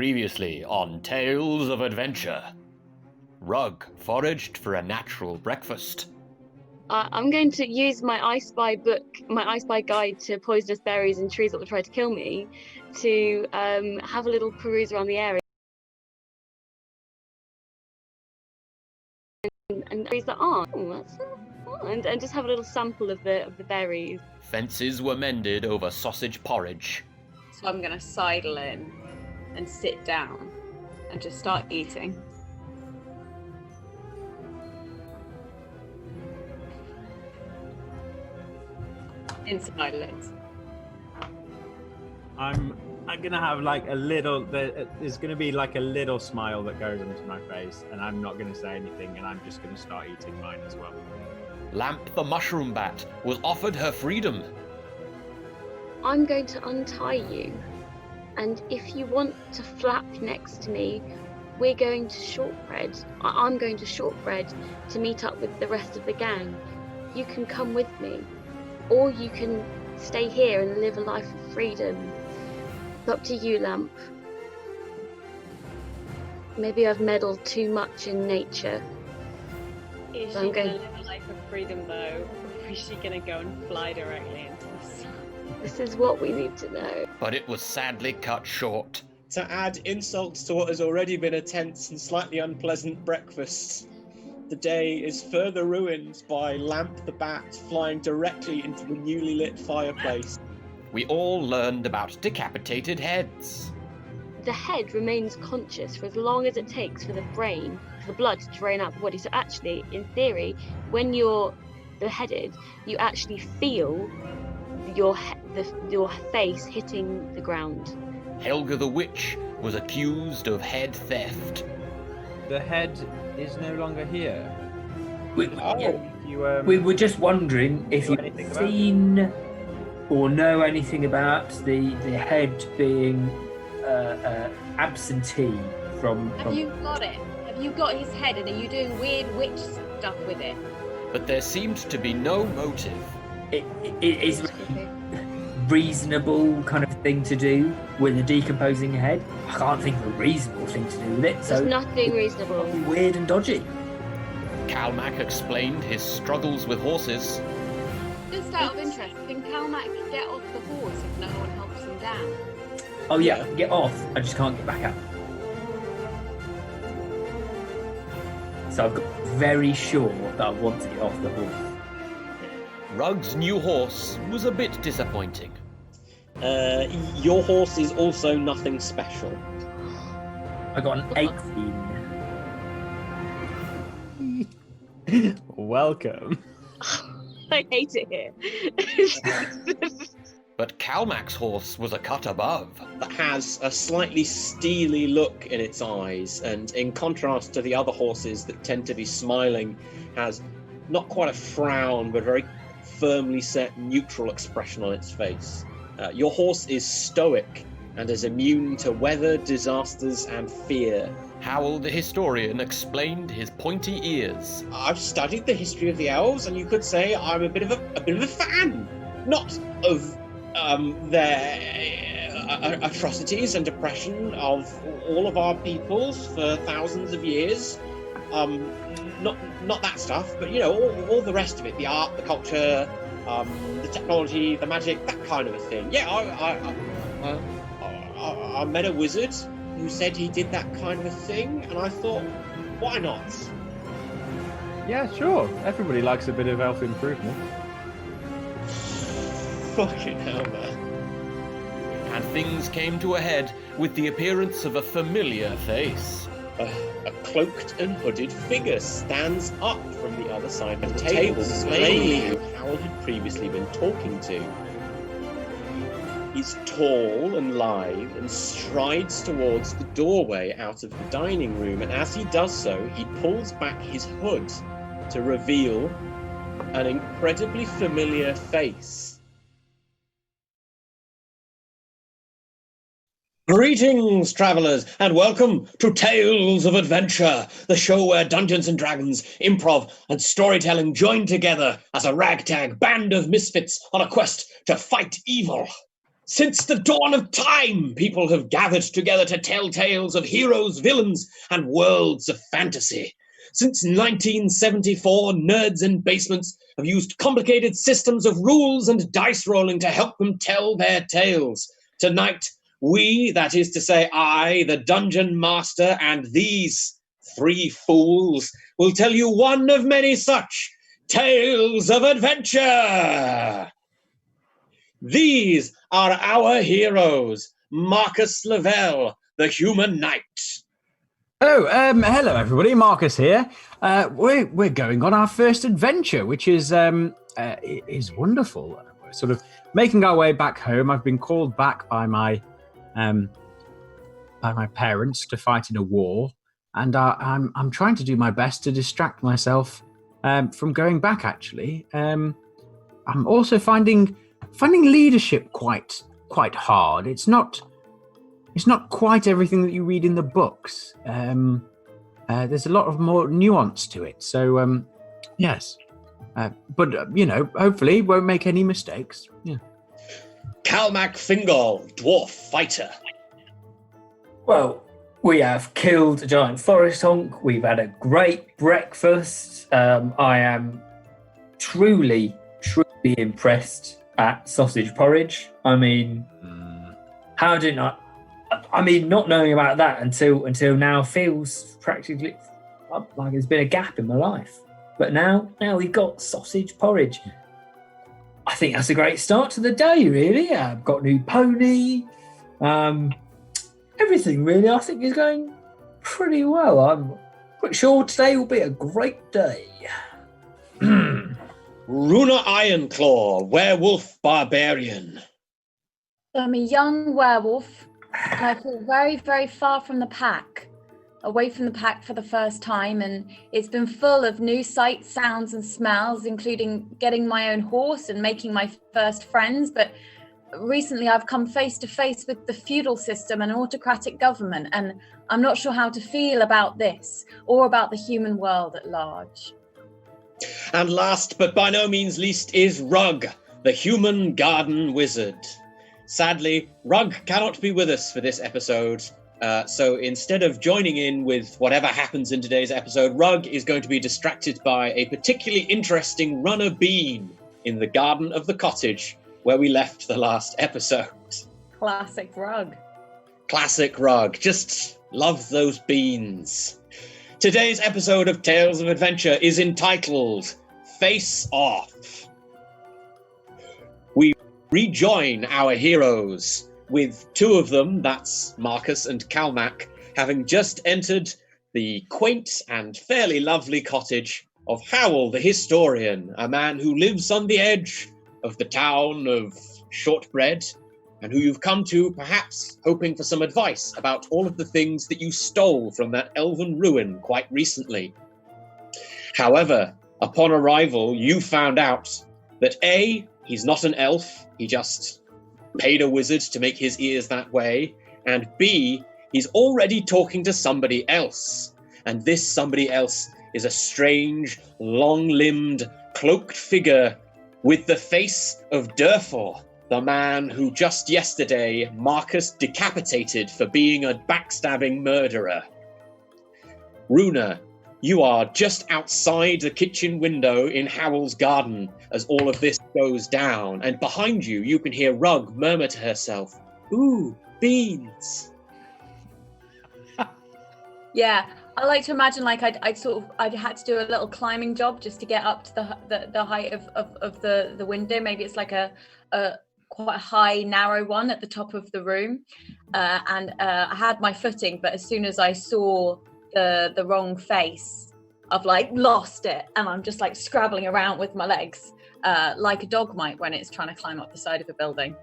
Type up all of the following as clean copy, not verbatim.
Previously on Tales of Adventure. Rug foraged for a natural breakfast. I'm going to use my I Spy book, my I Spy guide to poisonous berries and trees that will try to kill me, to have a little peruse around the area and berries that aren't. And just have a little sample of the berries. Fences were mended over sausage porridge. So I'm going to sidle in and sit down and just start eating. Inside it. I'm gonna have like a little. There's gonna be like a little smile that goes onto my face, and I'm not gonna say anything, and I'm just gonna start eating mine as well. Lamp the mushroom bat was offered her freedom. I'm going to untie you, and if you want to flap next to me, we're going to Shortbread. I'm going to Shortbread to meet up with the rest of the gang. You can come with me, or you can stay here and live a life of freedom. It's up to you, Lamp. Maybe I've meddled too much in nature. Is So she I'm going- going to live a life of freedom though? Or is she going to go and fly directly into the sun? This is what we need to know. But it was sadly cut short. To add insults to what has already been a tense and slightly unpleasant breakfast, the day is further ruined by Lamp the Bat flying directly into the newly lit fireplace. We all learned about decapitated heads. The head remains conscious for as long as it takes for the brain, for the blood to drain out the body. So actually, in theory, when you're beheaded, you actually feel your face hitting the ground. Helga the witch was accused of head theft. The head is no longer here. We You were just wondering if know you've anything about seen or know anything about the head being absentee from. Have you got it? Have you got his head and are you doing weird witch stuff with it? But there seemed to be no motive. It is a reasonable kind of thing to do with a decomposing head. I can't think of a reasonable thing to do with it. So There's nothing reasonable. it'd be weird and dodgy. Calmac explained his struggles with horses. Just out of interest, can Calmac get off the horse if no one helps him down? Oh yeah, get off. I just can't get back up. So I've got very sure that I want to get off the horse. Rug's new horse was a bit disappointing. Your horse is also nothing special. I got an 18. welcome. I hate it here. But Calmac's horse was a cut above. That has a slightly steely look in its eyes, and in contrast to the other horses that tend to be smiling, has not quite a frown, but a very firmly set, neutral expression on its face. Your horse is stoic and is immune to weather, disasters, and fear. Howell the historian explained his pointy ears. I've studied the history of the elves, and you could say I'm a bit of a fan, not of their atrocities and oppression of all of our peoples for thousands of years. Not that stuff, but you know, all the rest of it, the art, the culture, the technology, the magic, that kind of a thing. Yeah, I met a wizard who said he did that kind of a thing, and I thought, why not? Yeah, sure. Everybody likes a bit of elf improvement. Fucking hell, man. And things came to a head with the appearance of a familiar face. A cloaked and hooded figure stands up from the other side of the table, plainly who Howell had previously been talking to. He's tall and lithe and strides towards the doorway out of the dining room, and as he does so, he pulls back his hood to reveal an incredibly familiar face. Greetings, travellers, and welcome to Tales of Adventure, the show where Dungeons & Dragons, improv, and storytelling join together as a ragtag band of misfits on a quest to fight evil. Since the dawn of time, people have gathered together to tell tales of heroes, villains, and worlds of fantasy. Since 1974, nerds in basements have used complicated systems of rules and dice rolling to help them tell their tales. Tonight, we, that is to say I, the Dungeon Master, and these three fools, will tell you one of many such tales of adventure. These are our heroes, Marcus Lavelle, the human knight. Oh, hello everybody, Marcus here. We're going on our first adventure, which is wonderful. We're sort of making our way back home. I've been called back by my parents to fight in a war, and I'm trying to do my best to distract myself from going back. Actually, I'm also finding leadership quite hard. It's not quite everything that you read in the books. There's a lot of more nuance to it. So, yes. But, hopefully won't make any mistakes. Yeah. Calmac Fingal, dwarf fighter. Well, we have killed a giant forest honk. We've had a great breakfast. I am truly impressed at sausage porridge. I mean, how did I... I mean, not knowing about that until now feels practically like there's been a gap in my life. But now we've got sausage porridge. I think that's a great start to the day, really. I've got a new pony. Everything, really, I think is going pretty well. I'm pretty sure today will be a great day. Runa Ironclaw, werewolf barbarian. I'm a young werewolf, and I feel very, very far from the pack, away from the pack for the first time, and it's been full of new sights, sounds, and smells, including getting my own horse and making my first friends. But recently I've come face to face with the feudal system and autocratic government, and I'm not sure how to feel about this or about the human world at large. And last but by no means least is Rug, the human garden wizard. Sadly, Rug cannot be with us for this episode, so instead of joining in with whatever happens in today's episode, Rug is going to be distracted by a particularly interesting runner bean in the garden of the cottage where we left the last episode. Classic Rug. Classic Rug. Just love those beans. Today's episode of Tales of Adventure is entitled Face Off. We rejoin our heroes, with two of them, that's Marcus and Calmac, having just entered the quaint and fairly lovely cottage of Howell the Historian, a man who lives on the edge of the town of Shortbread, and who you've come to perhaps hoping for some advice about all of the things that you stole from that elven ruin quite recently. However, upon arrival, you found out that A, he's not an elf, he just paid a wizard to make his ears that way, and B, he's already talking to somebody else. And this somebody else is a strange, long-limbed, cloaked figure with the face of Durfor, the man who just yesterday Marcus decapitated for being a backstabbing murderer. Runa, you are just outside the kitchen window in Howell's garden as all of this goes down, and behind you, you can hear Rug murmur to herself, "Ooh, beans." Yeah, I like to imagine like I'd had to do a little climbing job just to get up to the height of the window. Maybe it's like a quite a high, narrow one at the top of the room, and I had my footing, but as soon as I saw the wrong face, I've like lost it, and I'm just like scrabbling around with my legs, like a dog might when it's trying to climb up the side of a building,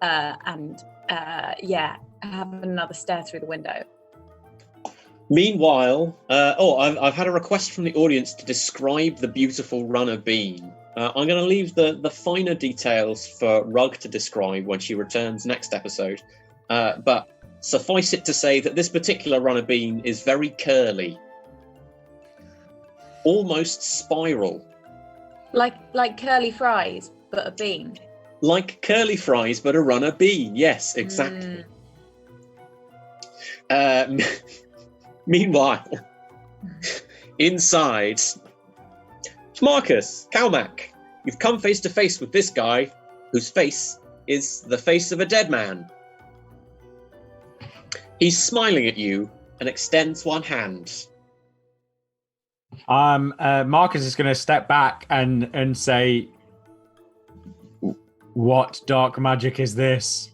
and having another stare through the window. Meanwhile, I've had a request from the audience to describe the beautiful runner bean. I'm going to leave the finer details for Rug to describe when she returns next episode. But suffice it to say that this particular runner bean is very curly. Almost spiral. Like curly fries, but a bean. Like curly fries, but a runner bean. Yes, exactly. Meanwhile, inside, Marcus, Calmac, you've come face to face with this guy, whose face is the face of a dead man. He's smiling at you and extends one hand. Marcus is going to step back and say, "What dark magic is this?"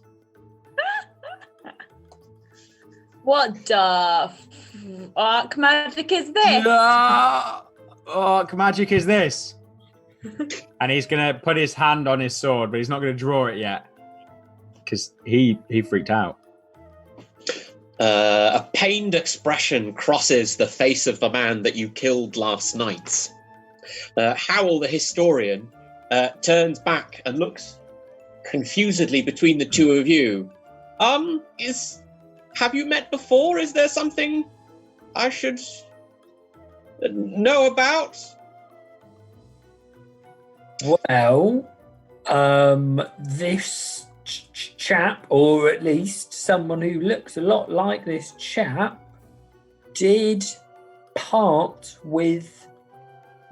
What dark magic is this? Dark magic is this? And he's going to put his hand on his sword, but he's not going to draw it yet because he freaked out. A pained expression crosses the face of the man that you killed last night. Howell, the historian, turns back and looks confusedly between the two of you. Have you met before? Is there something I should know about? Well, this chap, or at least someone who looks a lot like this chap, did part with,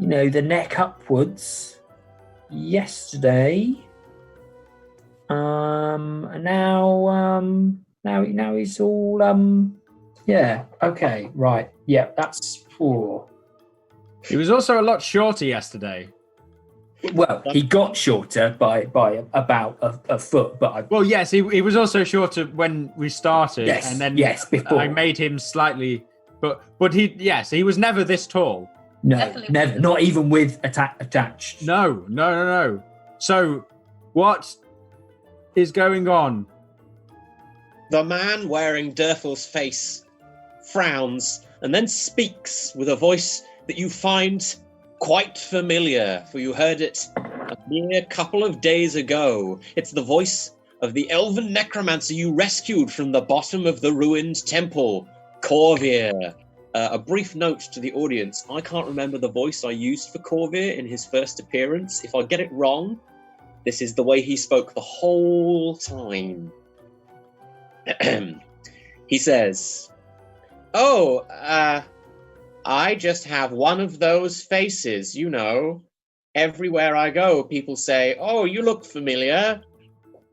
the neck upwards yesterday. And now he's all yeah, okay, right. Yeah, that's 4. He was also a lot shorter yesterday. Well, he got shorter by about a foot, but Well, yes, he was also shorter when we started, Yes, and then yes, before. I made him slightly, but he was never this tall. no, Definitely. never, not even with attached. No. So, what is going on? The man wearing Durfel's face frowns and then speaks with a voice that you find quite familiar, for you heard it a mere couple of days ago. It's the voice of the elven necromancer you rescued from the bottom of the ruined temple, Corvair. A brief note to the audience, I can't remember the voice I used for Corvair in his first appearance. If I get it wrong, this is the way he spoke the whole time. He says, I just have one of those faces, Everywhere I go, people say, "Oh, you look familiar.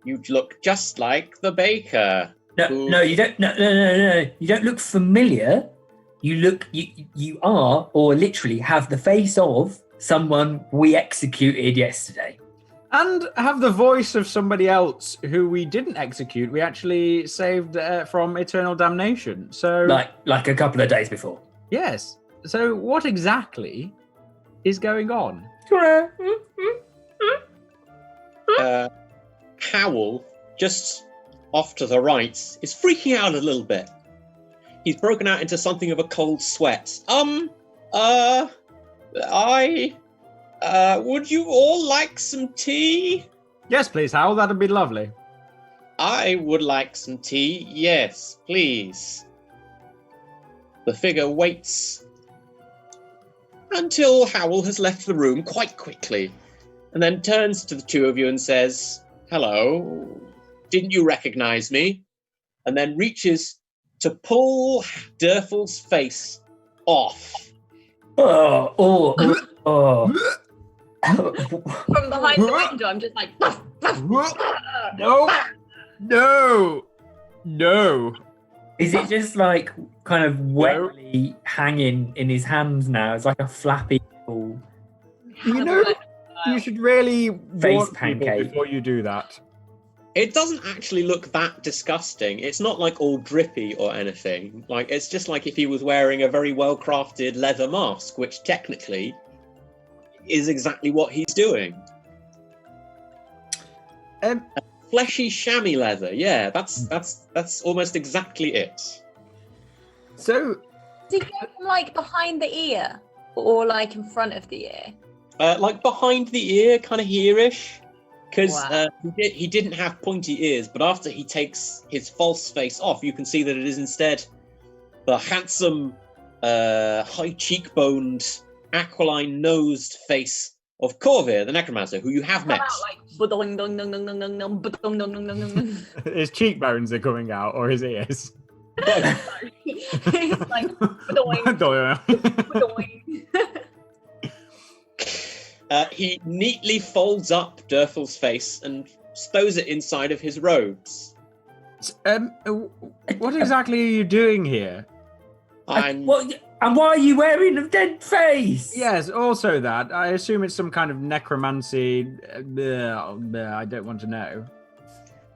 You look just like the baker." No, you don't. No. You don't look familiar. You are, or literally have the face of someone we executed yesterday. And have the voice of somebody else who we didn't execute. We actually saved from eternal damnation. So, Like a couple of days before. yes. So, what exactly is going on? Howell, just off to the right, is freaking out a little bit. He's broken out into something of a cold sweat. Would you all like some tea? Yes, please, Hal. That'd be lovely. I would like some tea. Yes, please. The figure waits until Howell has left the room quite quickly, and then turns to the two of you and says, "Hello, didn't you recognize me?" And then reaches to pull Durfel's face off. Oh. From behind the window, I'm just like, No. Is it just like kind of wetly hanging in his hands now? It's like a flappy ball. You should really Face warn people pancake. before you do that. It doesn't actually look that disgusting. It's not like all drippy or anything. Like, it's just like if he was wearing a very well-crafted leather mask, which technically is exactly what he's doing. Fleshy chamois leather, yeah, that's almost exactly it. So, does he go from like behind the ear or like in front of the ear? Like behind the ear, kind of here-ish. Because Wow. he didn't have pointy ears, but after he takes his false face off, you can see that it is instead the handsome, high-cheekboned, aquiline-nosed face of Corvair, the necromancer, who you have Come met. out like Ba-dong, dong, dong, dong, dong, dong, dong, ba-dong, dong, dong, dong, dong, dong. His cheekbones are coming out, or his ears. It's like ba-doing, ba-doing. He neatly folds up Durfel's face and stows it inside of his robes. What exactly are you doing here? I'm And why are you wearing a dead face? Yes, also that. I assume it's some kind of necromancy. I don't want to know.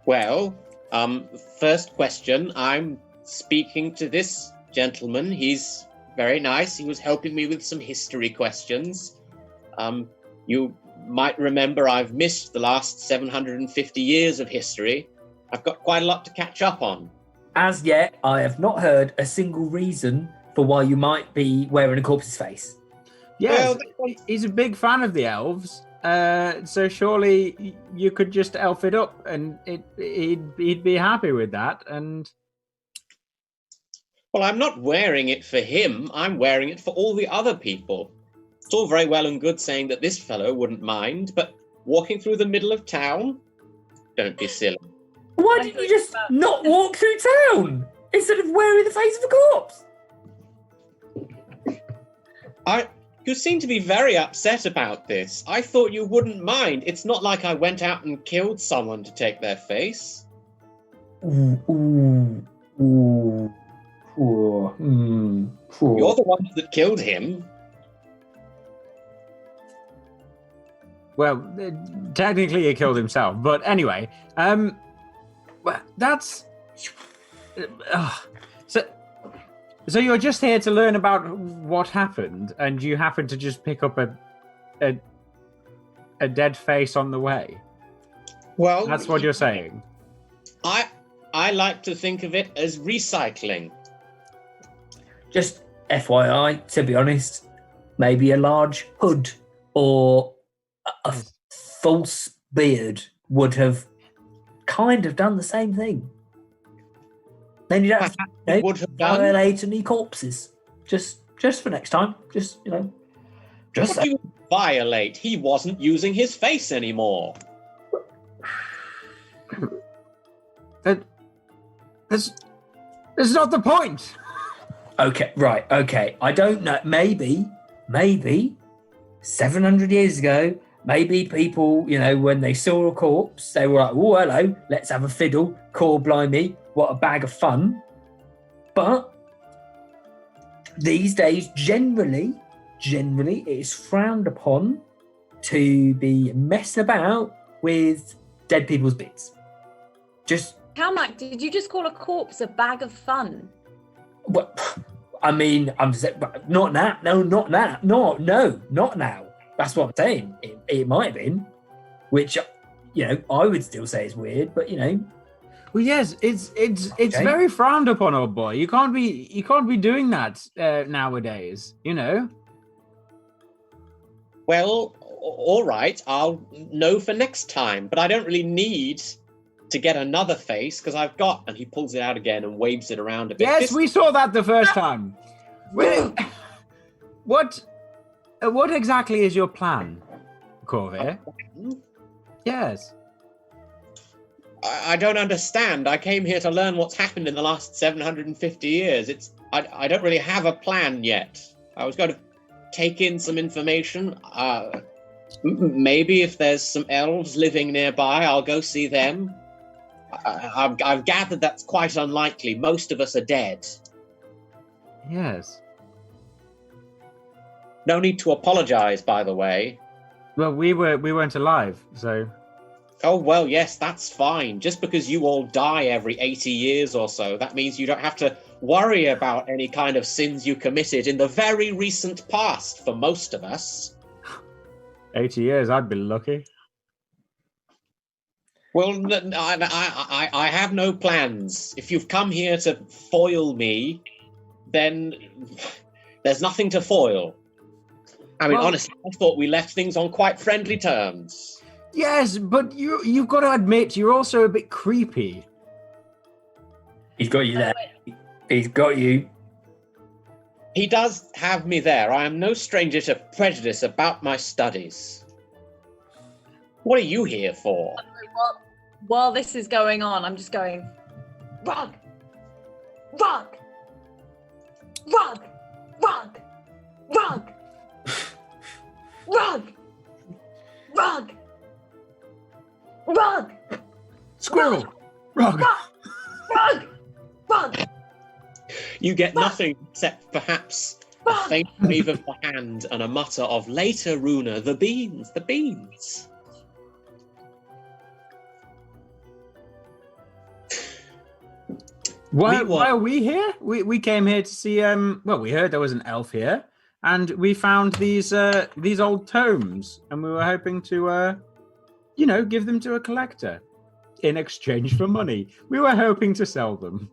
well. First question. I'm speaking to this gentleman. He's very nice. He was helping me with some history questions. You might remember I've missed the last 750 years of history. I've got quite a lot to catch up on. As yet, I have not heard a single reason for why you might be wearing a corpse's face. Yes, Well, he's a big fan of the elves. So surely you could just elf it up, and he'd be happy with that. And Well, I'm not wearing it for him. I'm wearing it for all the other people. It's all very well and good saying that this fellow wouldn't mind, but walking through the middle of town? Don't be silly. Why didn't you just not walk through town instead of wearing the face of a corpse? You seem to be very upset about this. I thought you wouldn't mind. It's not like I went out and killed someone to take their face. Ooh. Poor. You're the one that killed him. well, technically he killed himself. But anyway, well, that's so you're just here to learn about what happened, and you happen to just pick up a dead face on the way. Well, That's what you're saying. I like to think of it as recycling. Just FYI, to be honest, maybe a large hood or a false beard would have kind of done the same thing. Then you don't have to Would have done. violate any corpses. Just for next time. Just What do you violate? He wasn't using his face anymore. That's not the point. Okay, right, okay. I don't know. Maybe 700 years ago, maybe people, when they saw a corpse, they were like, oh, hello, let's have a fiddle. Core blimey, what a bag of fun. But these days, generally, it is frowned upon to be messing about with dead people's bits. Calmac, did you just call a corpse a bag of fun? Well, I mean, I'm just not now. No, not now. No, not now. That's what I'm saying. It might have been, which I would still say is weird, but Well, yes, it's Okay. very frowned upon, old boy. You can't be doing that nowadays. Well, all right, I'll know for next time, but I don't really need to get another face because I've got, and he pulls it out again and waves it around a bit. Yes, This- we saw that the first time. What exactly is your plan, Corvair? Yes. I don't understand. I came here to learn what's happened in the last 750 years. I don't really have a plan yet. I was going to take in some information. Maybe if there's some elves living nearby, I'll go see them. I've gathered that's quite unlikely. Most of us are dead. Yes. No need to apologize, by the way. Well, we weren't alive, so. Oh, well, yes, that's fine. Just because you all die every 80 years or so, that means you don't have to worry about any kind of sins you committed in the very recent past for most of us. 80 years, I'd be lucky. Well, I have no plans. If you've come here to foil me, then there's nothing to foil. I mean, Well- honestly, I thought we left things on quite friendly terms. Yes, but you've got to admit you're also a bit creepy. he's got you there. He's got you. He does have me there. I am no stranger to prejudice about my studies. What are you here for? While this is going on, I'm just going, rug, rug, rug, rug, rug, rug, rug, rug, Squirrel! Rug! rug, rug. You get nothing except perhaps a faint wave of the hand and a mutter of later, Runa, the beans, the beans. Why Meanwhile- are we here? We came here to see. Well, we heard there was an elf here, and we found these old tomes, and we were hoping to, give them to a collector in exchange for money. We were hoping to sell them.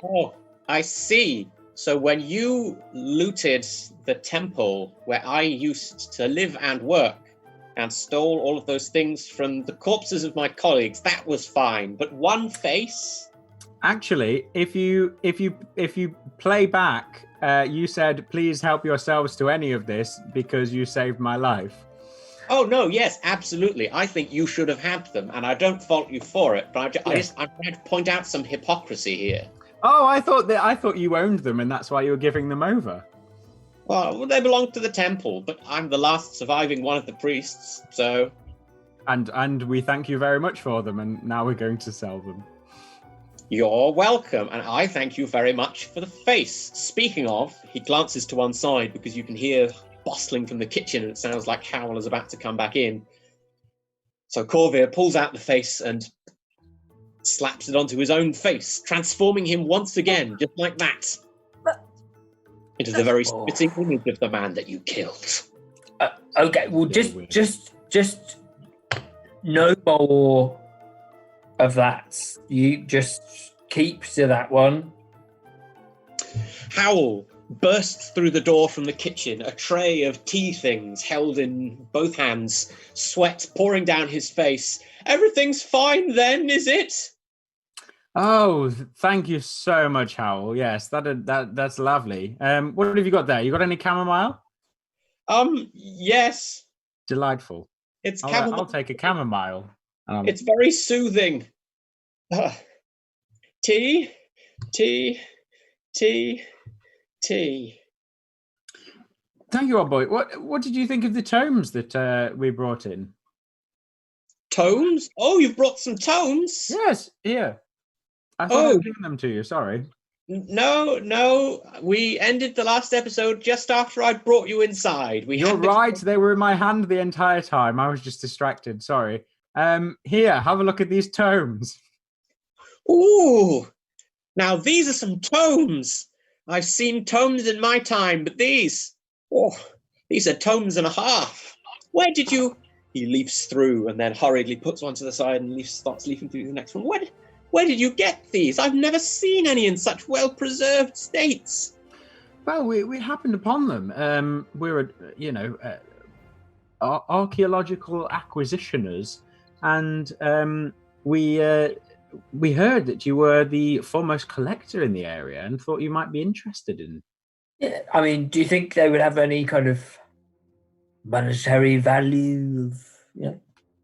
Oh, I see. So when you looted the temple where I used to live and work and stole all of those things from the corpses of my colleagues, that was fine. But one face? Actually, if you play back, you said, "Please help yourselves to any of this because you saved my life." Oh no, yes, absolutely. I think you should have had them, and I don't fault you for it. But I'm trying to point out some hypocrisy here. Oh, I thought you owned them, and that's why you were giving them over. Well, they belong to the temple, but I'm the last surviving one of the priests, so... And we thank you very much for them, and now we're going to sell them. You're welcome, and I thank you very much for the face. Speaking of, he glances to one side because you can hear bustling from the kitchen, and it sounds like Howell is about to come back in. So Corvair pulls out the face and slaps it onto his own face, transforming him once again, just like that, into the very spitting image of the man that you killed. Okay, well, just no more of that. You just keep to that one. Howell bursts through the door from the kitchen, a tray of tea things held in both hands, sweat pouring down his face. Everything's fine then, is it? Oh, thank you so much, Howell. Yes, that's lovely. What have you got there? You got any chamomile? Yes. Delightful. It's I'll take a chamomile. It's very soothing. Tea, tea, tea, tea. Thank you, old boy. What did you think of the tomes that we brought in? Tomes? Oh, you've brought some tomes? Yes, here. I thought I was giving them to you. Sorry. No. We ended the last episode just after I brought you inside. You're right. They were in my hand the entire time. I was just distracted. Sorry. Here, have a look at these tomes. Ooh. Now, these are some tomes. I've seen tomes in my time, but these are tomes and a half. Where did you... He leafs through and then hurriedly puts one to the side and starts leafing through the next one. Where did you get these? I've never seen any in such well-preserved states. Well, we happened upon them. We're, archaeological acquisitioners, and we heard that you were the foremost collector in the area and thought you might be interested in. Yeah, I mean, do you think they would have any kind of monetary value?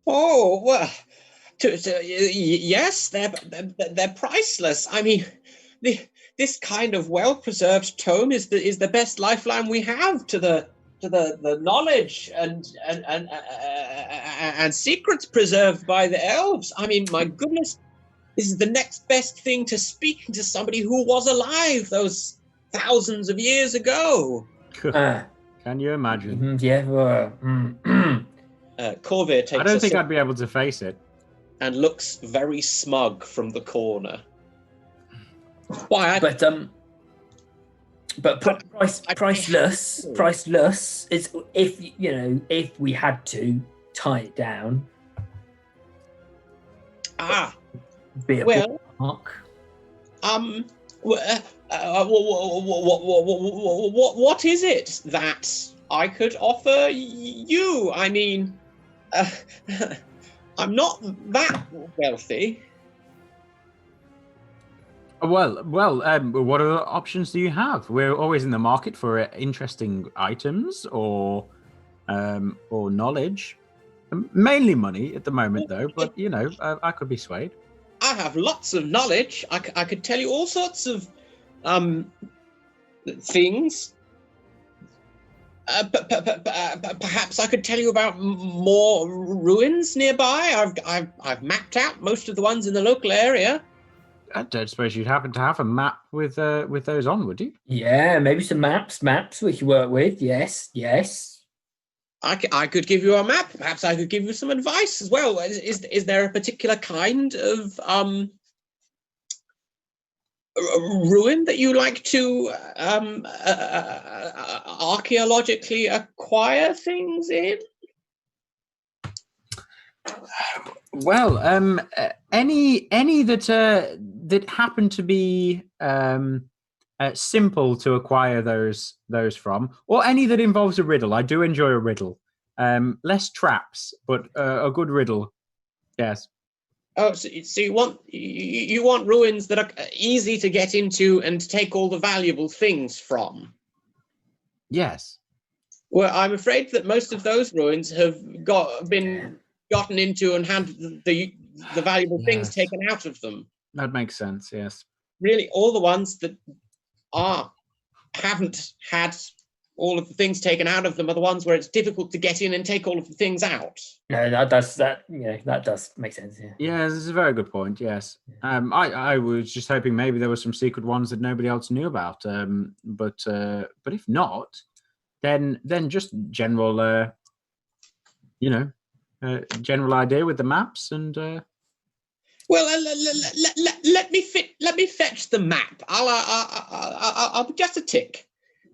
Oh, well... yes, they're priceless. I mean, this kind of well-preserved tome is the best lifeline we have to the knowledge and secrets preserved by the elves. I mean, my goodness, this is the next best thing to speaking to somebody who was alive those thousands of years ago. Can you imagine? Yeah. Corvair takes. I don't think I'd be able to face it. And looks very smug from the corner. Why? But priceless is if we had to tie it down. Be a bookmark. What is it that I could offer you? I mean, I'm not that wealthy. Well, what other options do you have? We're always in the market for interesting items or knowledge. Mainly money at the moment, though. But I could be swayed. I have lots of knowledge. I could tell you all sorts of things. Perhaps I could tell you about more ruins nearby. I've mapped out most of the ones in the local area. I don't suppose you'd happen to have a map with those on, would you? Yeah, maybe some maps we could work with. Yes. I could give you a map. Perhaps I could give you some advice as well. Is there a particular kind of ruin that you like to archaeologically acquire things in? Well, any that happen to be simple to acquire those from, or any that involves a riddle. I do enjoy a riddle. Less traps, but a good riddle. Yes. Oh, so you want ruins that are easy to get into and take all the valuable things from? Yes. Well, I'm afraid that most of those ruins have been gotten into and had the valuable things taken out of them. That makes sense. Yes. Really, all the ones that haven't had all of the things taken out of them are the ones where it's difficult to get in and take all of the things out. No, that does make sense. Yeah. Yeah, this is a very good point. Yes. I was just hoping maybe there were some secret ones that nobody else knew about. But if not, then just general, general idea with the maps and. Well, let me fetch the map. I'll be just a tick.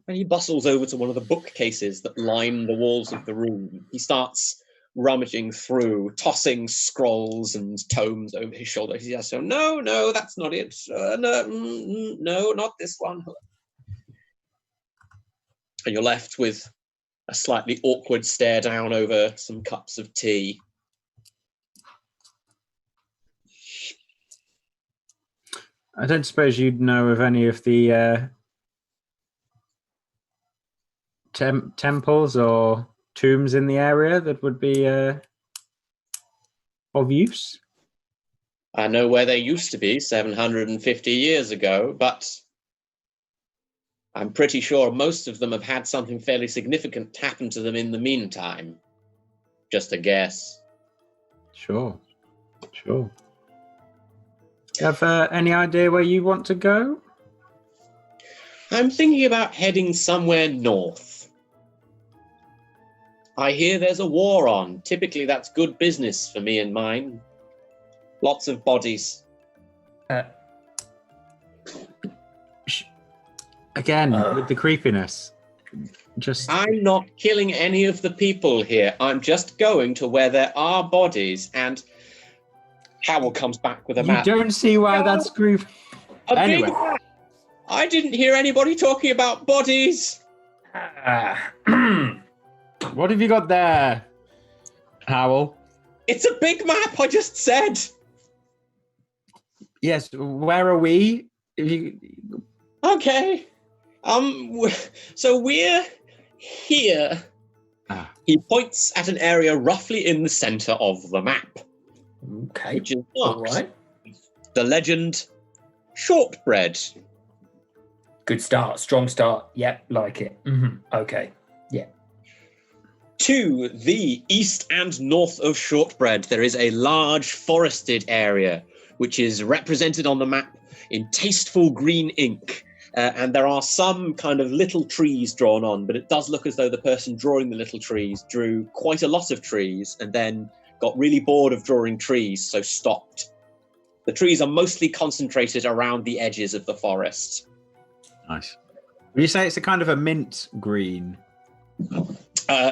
And he bustles over to one of the bookcases that line the walls of the room. He starts rummaging through, tossing scrolls and tomes over his shoulder. He says, no, that's not it. No, not this one. And you're left with a slightly awkward stare down over some cups of tea. I don't suppose you'd know of any of the temples or tombs in the area that would be of use? I know where they used to be 750 years ago, but I'm pretty sure most of them have had something fairly significant happen to them in the meantime. Just a guess. Sure. Have any idea where you want to go? I'm thinking about heading somewhere north. I hear there's a war on. Typically, that's good business for me and mine. Lots of bodies. Again, with the creepiness. I'm not killing any of the people here. I'm just going to where there are bodies, and Howell comes back with a map. You don't see why that's creepy. Anyway. I didn't hear anybody talking about bodies. What have you got there, Howell? It's a big map, I just said. Yes, where are we? Okay. So we're here. He points at an area roughly in the center of the map. Okay. Which is all right. The legend Shortbread. Good start. Strong start. Yep, like it. Mm-hmm. Okay. Yeah. To the east and north of Shortbread, there is a large forested area, which is represented on the map in tasteful green ink. And there are some kind of little trees drawn on, but it does look as though the person drawing the little trees drew quite a lot of trees and then got really bored of drawing trees, so stopped. The trees are mostly concentrated around the edges of the forest. Nice. Would you say it's a kind of a mint green?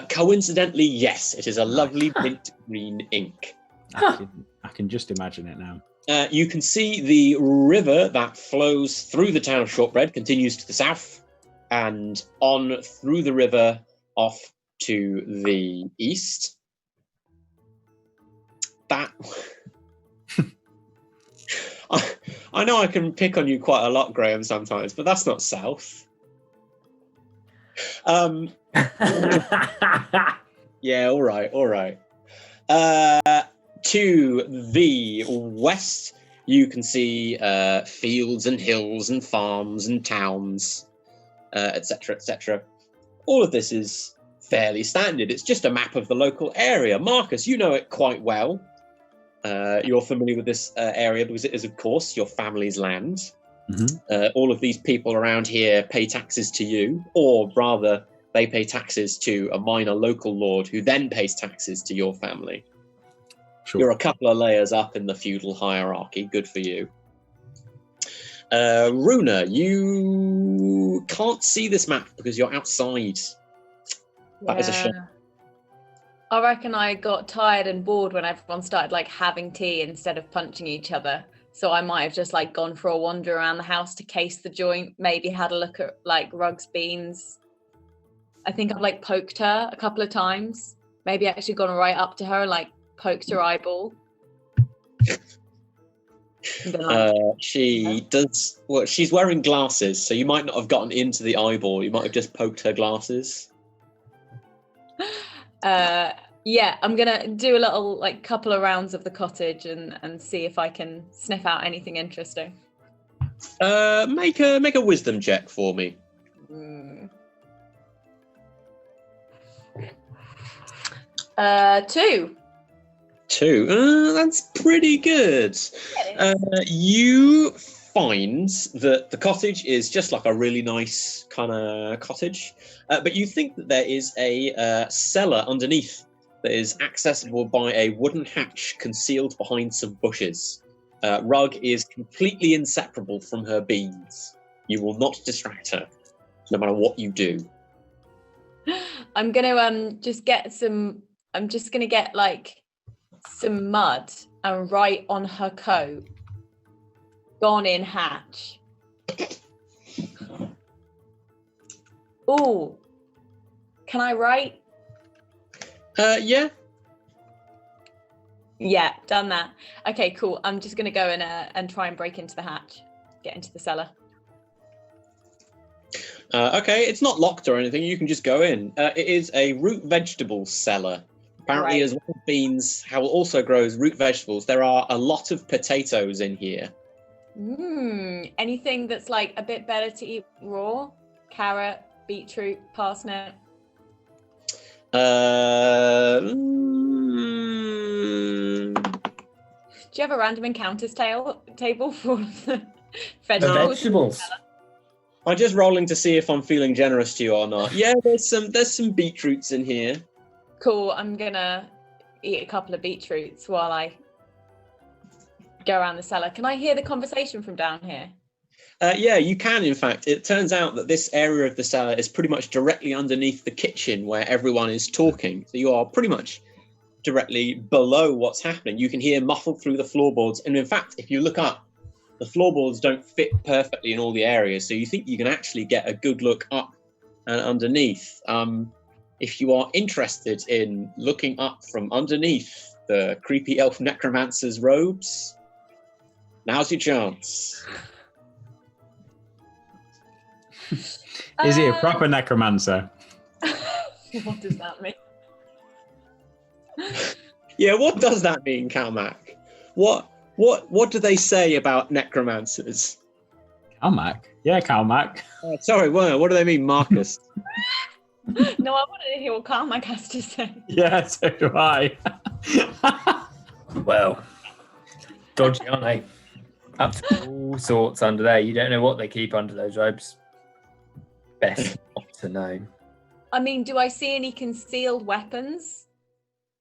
Coincidentally, yes. It is a lovely mint green ink. I can just imagine it now. You can see the river that flows through the town of Shortbread continues to the south and on through the river off to the east. That I know I can pick on you quite a lot, Graham, sometimes, but that's not south. Yeah, all right. To the west, you can see fields and hills and farms and towns, etc., etc. All of this is fairly standard. It's just a map of the local area. Marcus, you know it quite well. You're familiar with this area because it is, of course, your family's land. Mhm. All of these people around here pay taxes to you, or rather, they pay taxes to a minor local lord who then pays taxes to your family. Sure. You're a couple of layers up in the feudal hierarchy. Good for you. Runa, you can't see this map because you're outside. That is a shame. I reckon I got tired and bored when everyone started like having tea instead of punching each other. So I might have just like gone for a wander around the house to case the joint, maybe had a look at like Rug's beans. I think I've like poked her a couple of times. Maybe actually gone right up to her and like poked her eyeball. And been like, She does. Well, she's wearing glasses, so you might not have gotten into the eyeball. You might have just poked her glasses. yeah, I'm gonna do a little like couple of rounds of the cottage and see if I can sniff out anything interesting. Make a wisdom check for me. 2. 2. That's pretty good. You find that the cottage is just like a really nice kind of cottage, but you think that there is a cellar underneath that is accessible by a wooden hatch concealed behind some bushes. Rug is completely inseparable from her beans. You will not distract her, no matter what you do. I'm gonna just get some. I'm just gonna get like some mud and write on her coat, "Gone in hatch." Oh, can I write? Yeah. Yeah, done that. Okay, cool. I'm just gonna go in and try and break into the hatch, get into the cellar. Okay, it's not locked or anything. You can just go in. It is a root vegetable cellar. Apparently, Right. as well as beans, how it also grows root vegetables. There are a lot of potatoes in here. Anything that's like a bit better to eat raw? Carrot, beetroot, parsnip. Do you have a random encounters table for all of the The vegetables? vegetables. I'm just rolling to see if I'm feeling generous to you or not. Yeah, there's some beetroots in here. Cool. I'm gonna eat a couple of beetroots while I go around the cellar. Can I hear the conversation from down here? Yeah, you can, in fact. It turns out that this area of the cellar is pretty much directly underneath the kitchen where everyone is talking. So you are pretty much directly below what's happening. You can hear muffled through the floorboards. And in fact, if you look up, the floorboards don't fit perfectly in all the areas. So you think you can actually get a good look up and underneath. If you are interested in looking up from underneath the creepy elf necromancer's robes, now's your chance. Is he a proper necromancer? What does that mean? Yeah, what does that mean, Calmac? What do they say about necromancers? Calmac? Yeah, Calmac. Sorry, what do they mean, Marcus? No, I wanted to hear what Carmack has to say. Yeah, so do I. Well, dodgy, aren't they? Up to all sorts under there. You don't know what they keep under those robes. Best not to know. I mean, do I see any concealed weapons?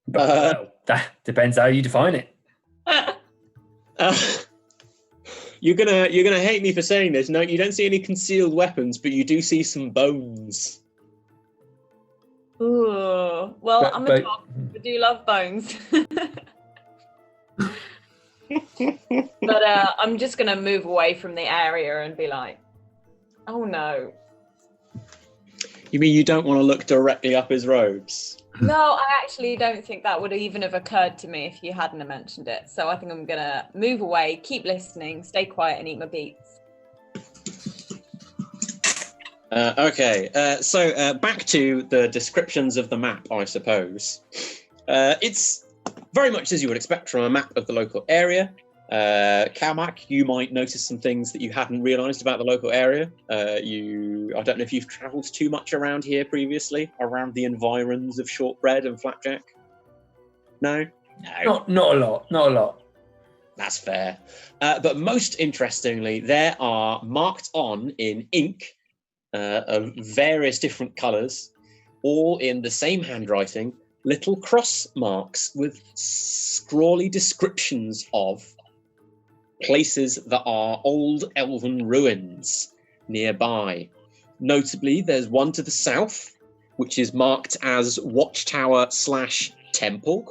But well, that depends how you define it. You're gonna hate me for saying this. No, you don't see any concealed weapons, but you do see some bones. Ooh. Well, I'm a dog. I do love bones. But I'm just going to move away from the area and be like, oh no. You mean you don't want to look directly up his robes? No, I actually don't think that would even have occurred to me if you hadn't have mentioned it. So I think I'm going to move away, keep listening, stay quiet and eat my beets. Okay, so back to the descriptions of the map, I suppose. It's very much as you would expect from a map of the local area. Calmac, you might notice some things that you hadn't realised about the local area. I don't know if you've travelled too much around here previously, around the environs of Shortbread and Flapjack. No? No. Not a lot. That's fair. But most interestingly, there are marked on in ink of various different colours, all in the same handwriting, little cross marks with scrawly descriptions of places that are old elven ruins nearby. Notably, there's one to the south, which is marked as Watchtower/Temple ?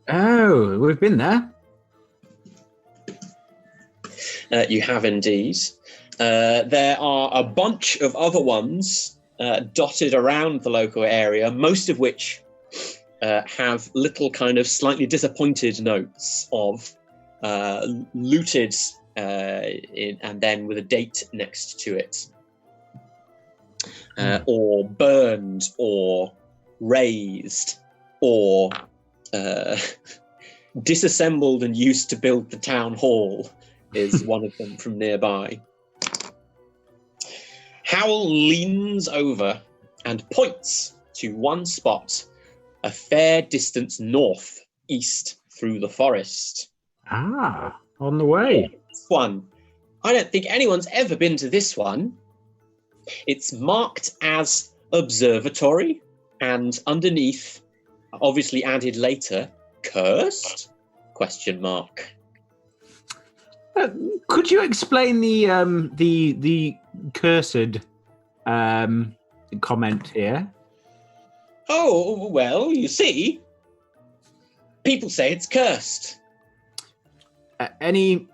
Oh, we've been there. You have indeed. There are a bunch of other ones dotted around the local area, most of which have little kind of slightly disappointed notes of looted and then with a date next to it. Or burned, or razed, or disassembled and used to build the town hall is one of them from nearby. Howl leans over and points to one spot a fair distance north-east through the forest. Ah, on the way. This one. I don't think anyone's ever been to this one. It's marked as observatory, and underneath, obviously added later, cursed? ? Could you explain the cursed comment here? Oh, well, you see, people say it's cursed. Any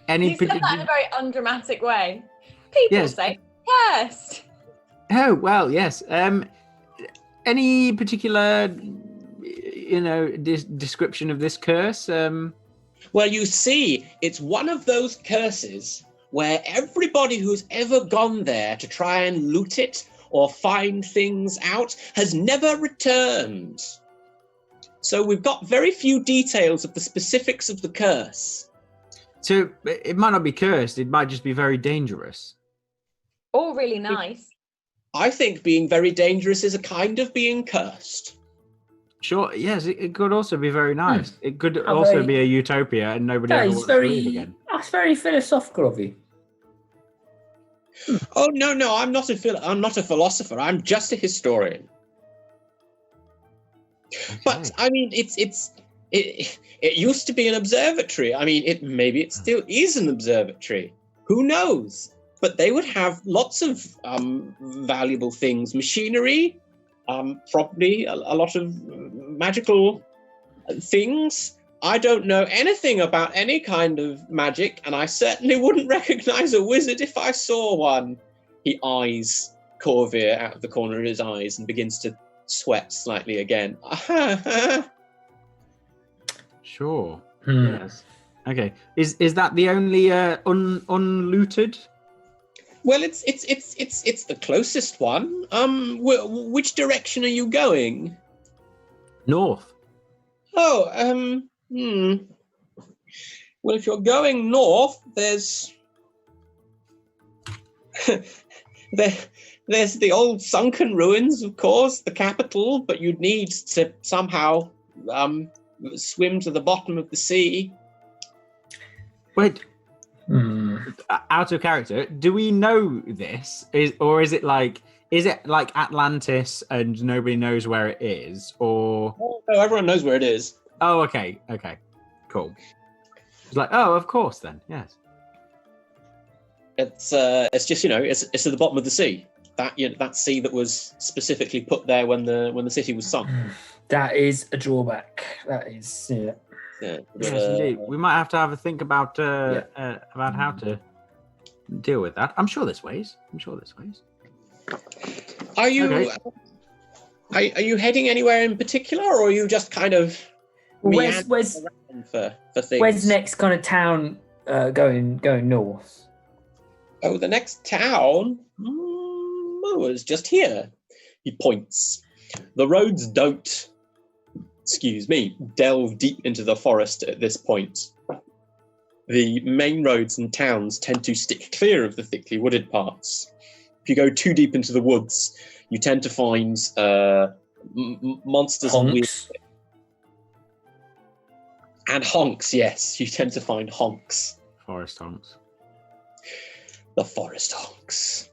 You said that in a very undramatic way. People Yes. say cursed. Oh well, yes. Any particular, description of this curse? Well, you see, it's one of those curses where everybody who's ever gone there to try and loot it or find things out has never returned. So we've got very few details of the specifics of the curse. So it might not be cursed. It might just be very dangerous. All really nice. I think being very dangerous is a kind of being cursed. Sure. Yes, it could also be very nice. It could How also very- be a utopia, and nobody That ever is wants to leave very. again. That's very philosophical of you. Oh no, I'm not a philosopher. I'm just a historian. But I mean, it used to be an observatory. I mean, maybe it still is an observatory. Who knows? But they would have lots of valuable things, machinery, probably a lot of magical things. I don't know anything about any kind of magic, and I certainly wouldn't recognize a wizard if I saw one. He eyes Corvair out of the corner of his eyes and begins to sweat slightly again. Sure. Yes. Okay. Is that the only unlooted? Well, it's the closest one. Which direction are you going? North. Oh, Well, if you're going north, there's there's the old sunken ruins, of course, the capital. But you'd need to somehow swim to the bottom of the sea. Wait. Out of character, do we know this? Is it like Atlantis and nobody knows where it is, or? Oh, no, everyone knows where it is. Oh, okay, cool. It's like, oh, of course, then, yes. It's just it's at the bottom of the sea. That sea that was specifically put there when the city was sunk. That is a drawback. That is, yeah. Yeah, Yes, indeed. We might have to have a think about how to deal with that. I'm sure there's ways. Are you Okay. are you heading anywhere in particular, or are you just kind of Where's around for things? where's next kind of town going north? Oh, the next town? It's just here. He points. The roads don't excuse me, delve deep into the forest at this point. The main roads and towns tend to stick clear of the thickly wooded parts. If you go too deep into the woods, you tend to find monsters and weird Honks. and honks. Yes, you tend to find honks. Forest honks. The forest honks.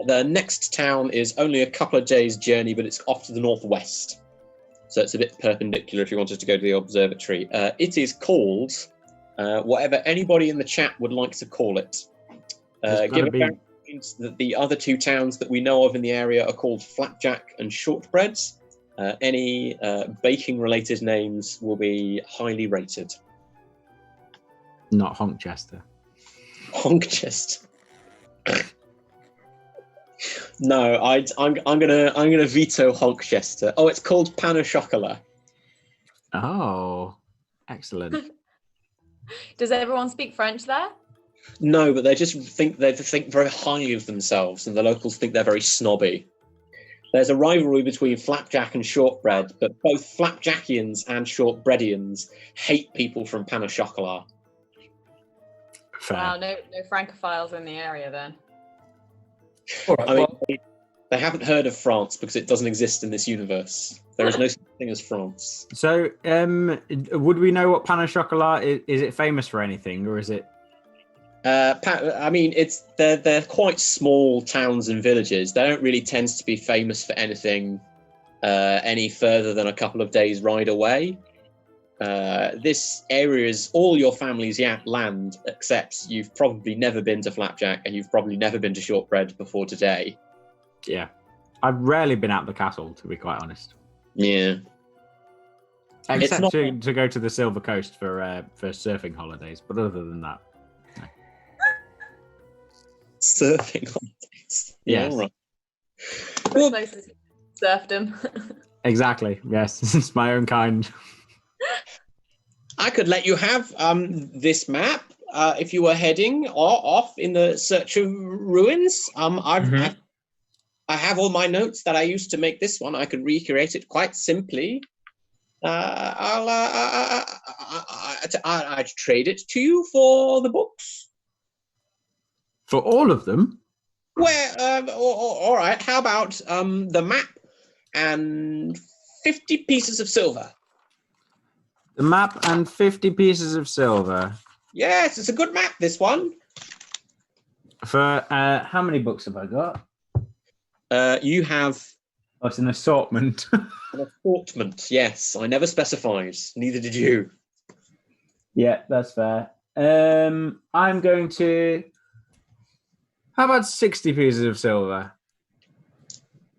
The next town is only a couple of days' journey, but it's off to the northwest. So it's a bit perpendicular if you wanted to go to the observatory. It is called whatever anybody in the chat would like to call it. There's Give gotta a be- count that the other two towns that we know of in the area are called Flapjack and Shortbreads. Any baking-related names will be highly rated. Not Honkchester. Honkchest. No, I'm gonna veto Honkchester. Oh, it's called Pain au chocolat. Oh, excellent. Does everyone speak French there? No, but they think very highly of themselves, and the locals think they're very snobby. There's a rivalry between Flapjack and Shortbread, but both Flapjackians and Shortbreadians hate people from Pain au chocolat. Fair. Wow, no francophiles in the area then. All right, I mean, well, they haven't heard of France because it doesn't exist in this universe. There is no such thing as France. So, would we know what Pain au Chocolat is? Is it famous for anything, or is it? I mean, they're quite small towns and villages. They don't really tend to be famous for anything any further than a couple of days' ride away. This area is all your family's land, except you've probably never been to Flapjack and you've probably never been to Shortbread before today. Yeah, I've rarely been out the castle, to be quite honest. Yeah. Except not- to go to the Silver Coast for surfing holidays, but other than that, Surfing holidays. Yeah, Yes. all right. Well, closest serfdom. exactly. Yes, it's my own kind. I could let you have this map if you were heading off in the search of ruins. Mhm. I have all my notes that I used to make this one. I could recreate it quite simply. I'd trade it to you for the books. For all of them, Well, all right. How about the map and 50 pieces of silver? the map and 50 pieces of silver. Yes, it's a good map, this one. For how many books have I got? You have Oh, it's an assortment. an assortment. Yes, I never specified. Neither did you. Yeah, that's fair. I'm going to. How about 60 pieces of silver?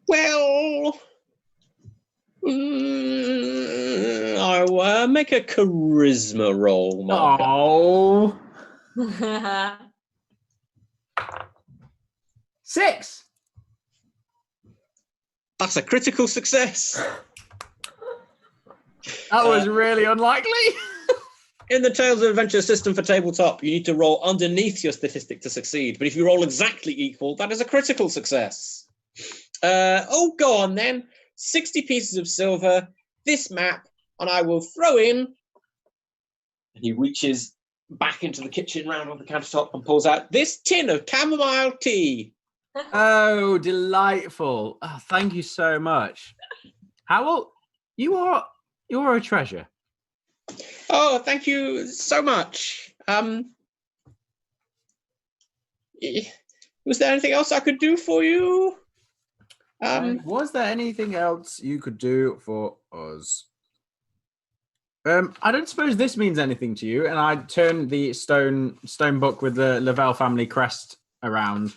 Well, I'll make a charisma roll, Mark. Oh, 6. That's a critical success. That was really unlikely. In the Tales of Adventure system for tabletop, you need to roll underneath your statistic to succeed. But if you roll exactly equal, that is a critical success. Go on then. 60 pieces of silver, this map, and I will throw in. And he reaches back into the kitchen round on the countertop and pulls out this tin of chamomile tea. Oh, delightful! Oh, thank you so much. Howell, you're a treasure. Oh, thank you so much. Was there anything else I could do for you? Was there anything else you could do for us? I don't suppose this means anything to you. And I turn the stone book with the Lavelle family crest around.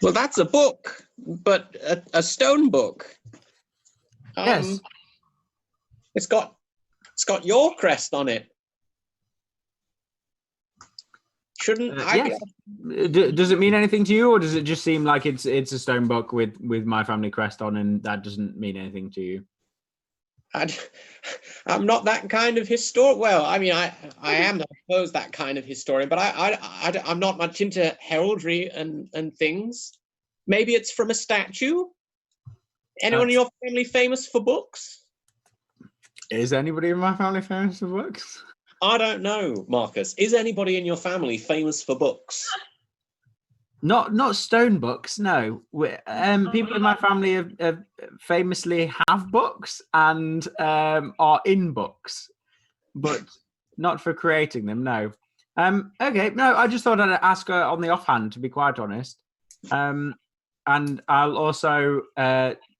Well, that's a book, but a stone book. Yes. It's got your crest on it. Shouldn't I? yes. Does it mean anything to you, or does it just seem like it's a stone book with my family crest on, and that doesn't mean anything to you? I'm not that kind of historian. Well, I mean, I am, I suppose, that kind of historian, but I'm not much into heraldry and things. Maybe it's from a statue. Anyone in your family famous for books? Is anybody in my family famous for books? I don't know, Marcus. Is anybody in your family famous for books? Not stone books, no. People in my family have famously have books and are in books, but not for creating them, no. Okay, no, I just thought I'd ask her on the offhand, to be quite honest. And I'll also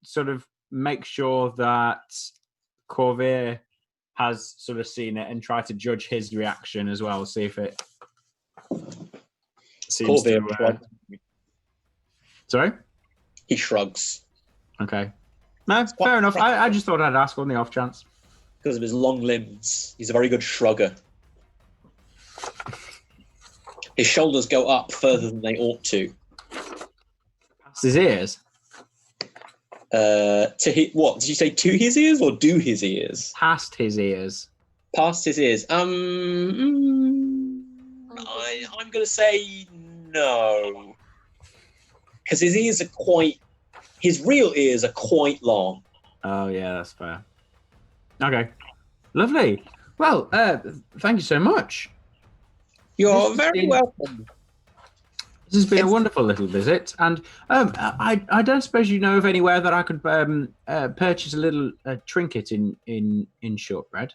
sort of make sure that Corvair has sort of seen it and try to judge his reaction as well, see if it seems Corvair to... shrugs. Sorry? He shrugs. Okay. No, fair enough. I just thought I'd ask on the off chance. Because of his long limbs. He's a very good shrugger. His shoulders go up further than they ought to. Past his ears? What? Did you say to his ears or do his ears? Past his ears. Past his ears. I'm going to say no. Because his ears are his real ears are quite long. Oh, yeah, that's fair. Okay. Lovely. Well, thank you so much. You're very welcome. This has been a wonderful little visit, and I don't suppose you know of anywhere that I could purchase a little trinket in Shortbread.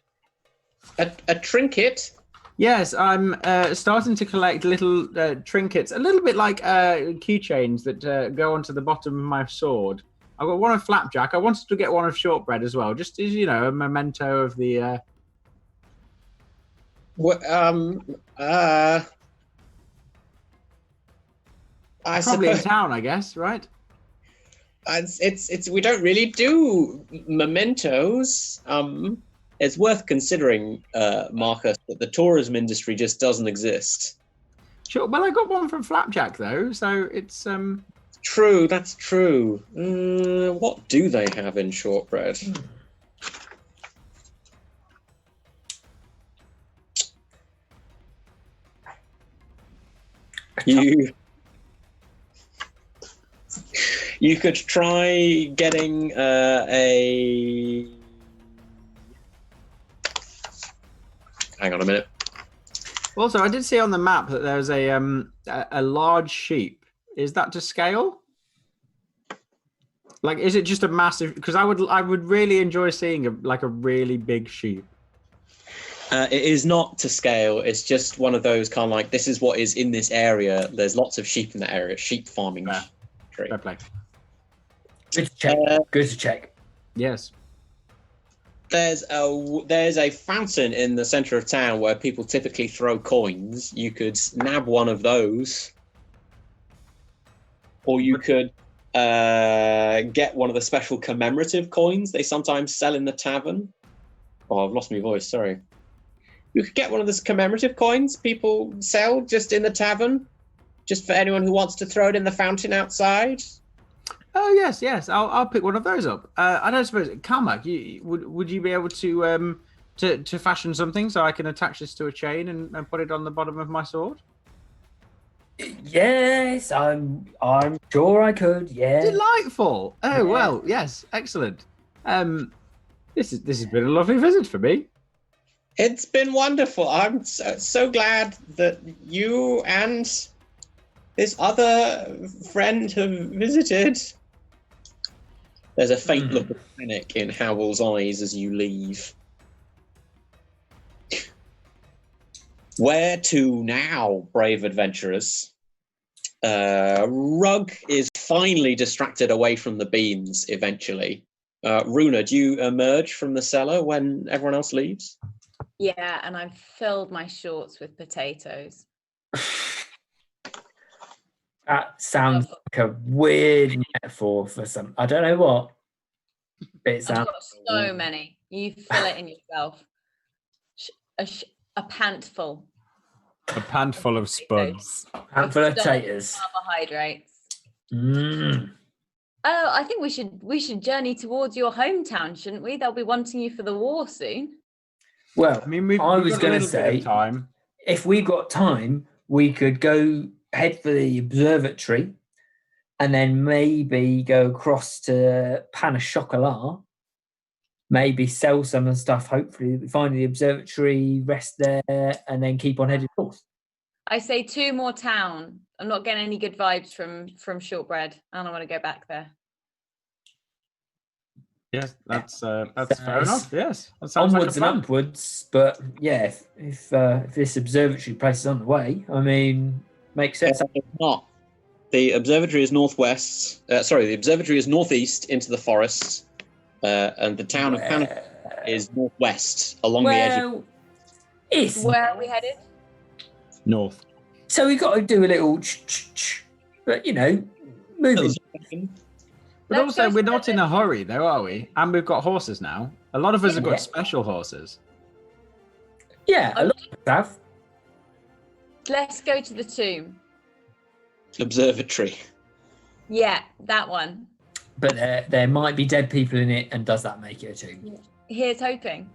A trinket? Yes, I'm starting to collect little trinkets, a little bit like keychains that go onto the bottom of my sword. I've got one of Flapjack. I wanted to get one of Shortbread as well, just as, a memento of the... Probably in town, I guess, right? It's we don't really do mementos. It's worth considering, Marcus, that the tourism industry just doesn't exist. Sure. Well, I got one from Flapjack though, so it's True, that's true. What do they have in Shortbread? You could try getting a. Hang on a minute. Also, I did see on the map that there's a large sheep. Is that to scale? Like, is it just a massive? Because I would really enjoy seeing a really big sheep. It is not to scale. It's just one of those kind of like, this is what is in this area. There's lots of sheep in that area. Sheep farming. Fair play. Good to check. Good to check. Yes. There's a fountain in the center of town where people typically throw coins. You could nab one of those, or you could get one of the special commemorative coins they sometimes sell in the tavern. Oh, I've lost my voice. Sorry. You could get one of those commemorative coins people sell just in the tavern, just for anyone who wants to throw it in the fountain outside. Oh yes. I'll pick one of those up. I don't suppose, Carmack, would you be able to fashion something so I can attach this to a chain and put it on the bottom of my sword? Yes, I'm sure I could. Yeah. Delightful. Oh well, yes, excellent. This has been a lovely visit for me. It's been wonderful. I'm so glad that you and this other friend have visited. There's a faint look of panic in Howell's eyes as you leave. Where to now, brave adventurers? Rug is finally distracted away from the beans eventually. Runa, do you emerge from the cellar when everyone else leaves? Yeah, and I've filled my shorts with potatoes. That sounds like a weird metaphor for some. I don't know what. But it sounds. I've got so many. You fill it in yourself. A pantful. A pantful of spuds. Handful of taters. Carbohydrates. Mm. Oh, I think we should journey towards your hometown, shouldn't we? They'll be wanting you for the war soon. Well, I mean, I was going to say, time. if we got time, we could go head for the observatory, and then maybe go across to Pan au Chocolat, maybe sell some of the stuff, hopefully find the observatory, rest there, and then keep on heading north. I say 2 more town. I'm not getting any good vibes from Shortbread. I don't want to go back there. Yes, that's fair enough. Yes, that sounds Onwards like a and plan. upwards, but yeah, if this observatory place is on the way, I mean, makes sense. It's not. The observatory is northwest. The observatory is northeast into the forests, and the town of Pan is northwest along the edge. Well, it's Where are we headed? North. so we got to do a little, but moving. But Let's also, go we're to not the- in a hurry, though, are we? And we've got horses now. A lot of us have got Yeah. special horses. Yeah, a lot of stuff. Let's go to the tomb. Observatory. Yeah, that one. But there might be dead people in it, and does that make it a tomb? Here's hoping.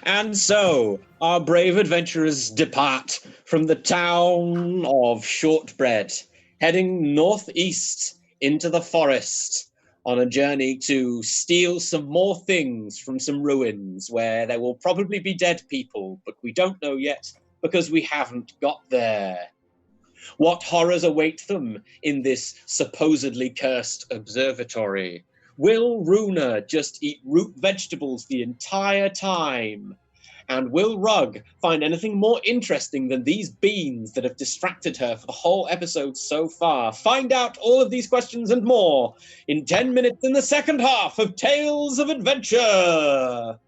And so, our brave adventurers depart from the town of Shortbread, heading northeast into the forest on a journey to steal some more things from some ruins where there will probably be dead people, but we don't know yet because we haven't got there. What horrors await them in this supposedly cursed observatory? Will Runa just eat root vegetables the entire time? And will Rug find anything more interesting than these beans that have distracted her for the whole episode so far? Find out all of these questions and more in 10 minutes in the second half of Tales of Adventure!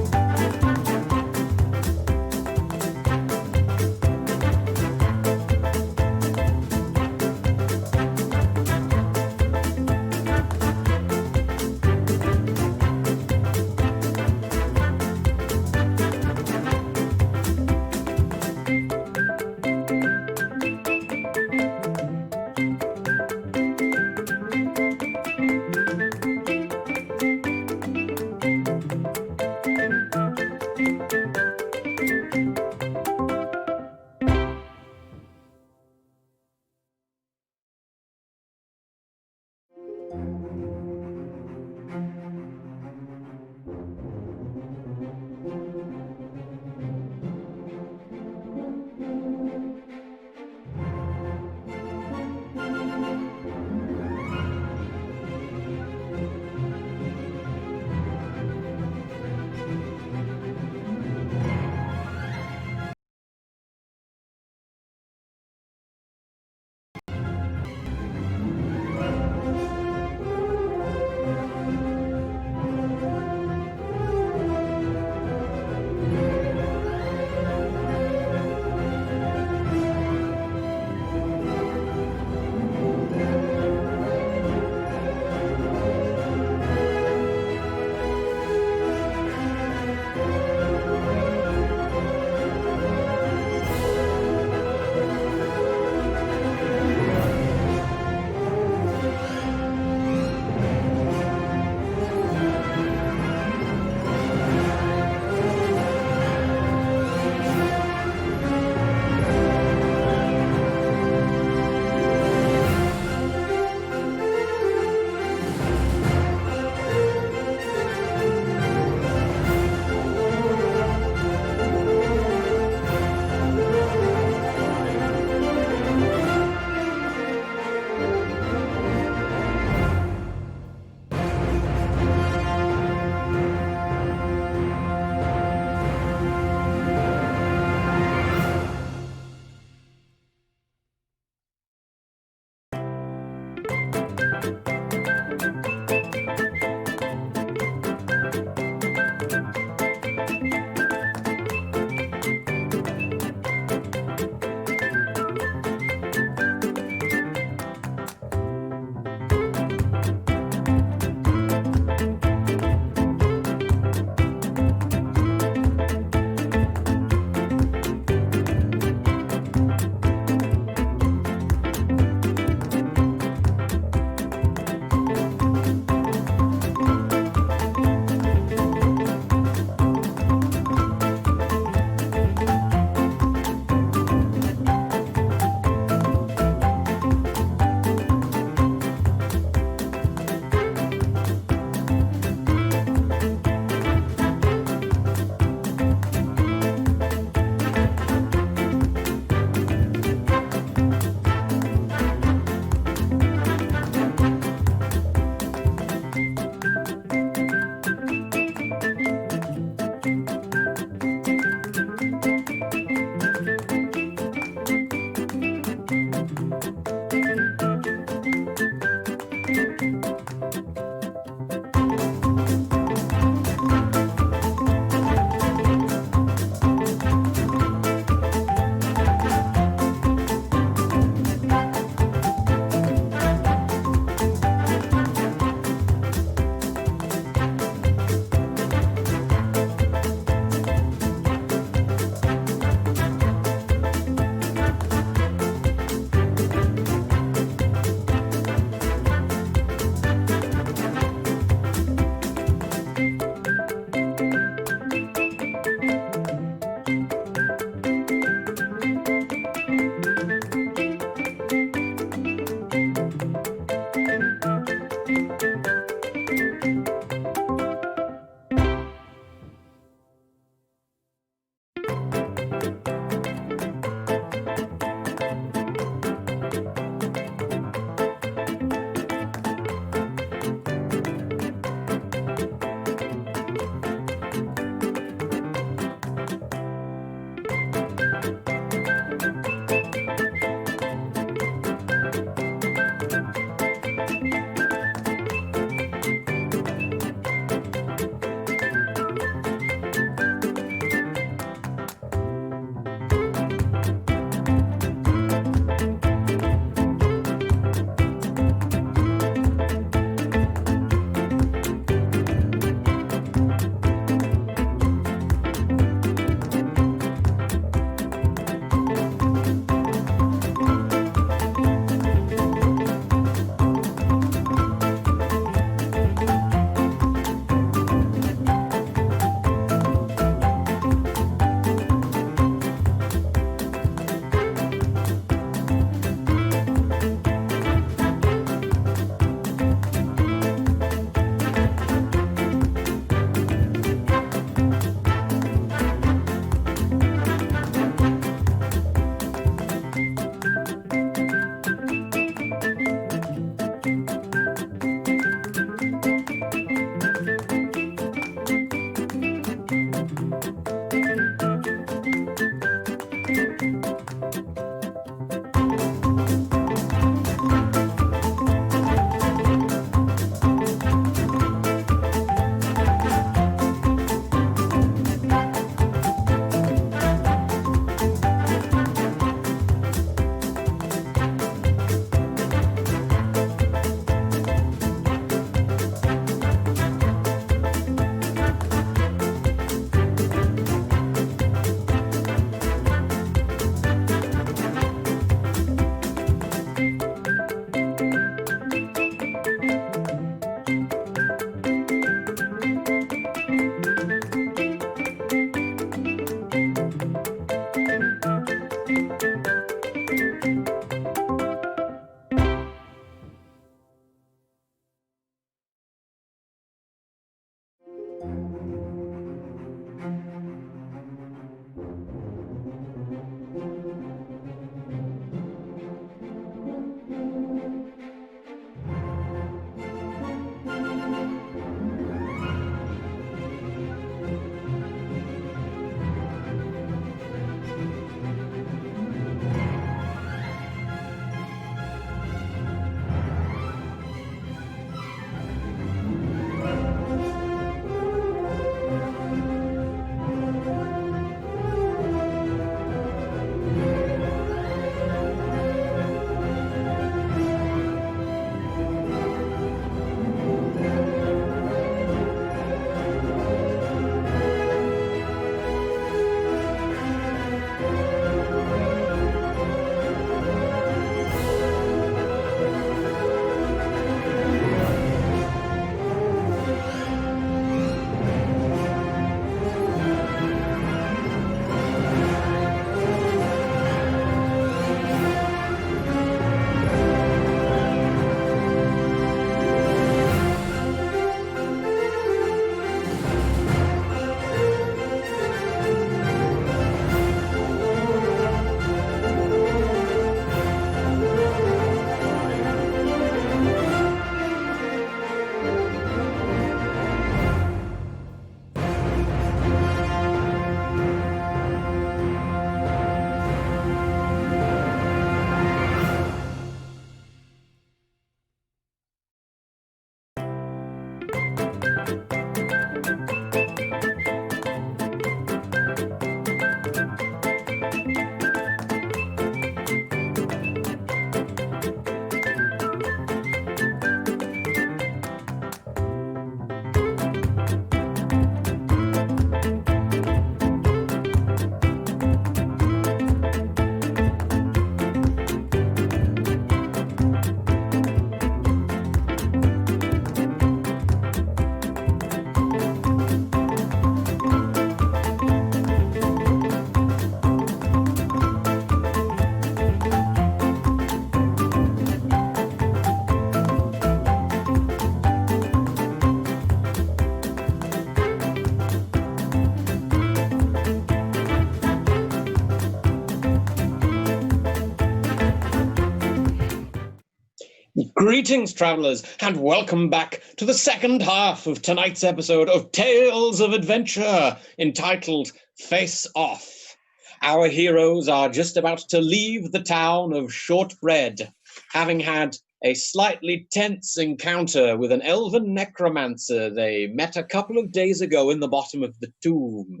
Greetings, travellers, and welcome back to the second half of tonight's episode of Tales of Adventure, entitled Face Off. Our heroes are just about to leave the town of Shortbread, having had a slightly tense encounter with an elven necromancer they met a couple of days ago in the bottom of the tomb.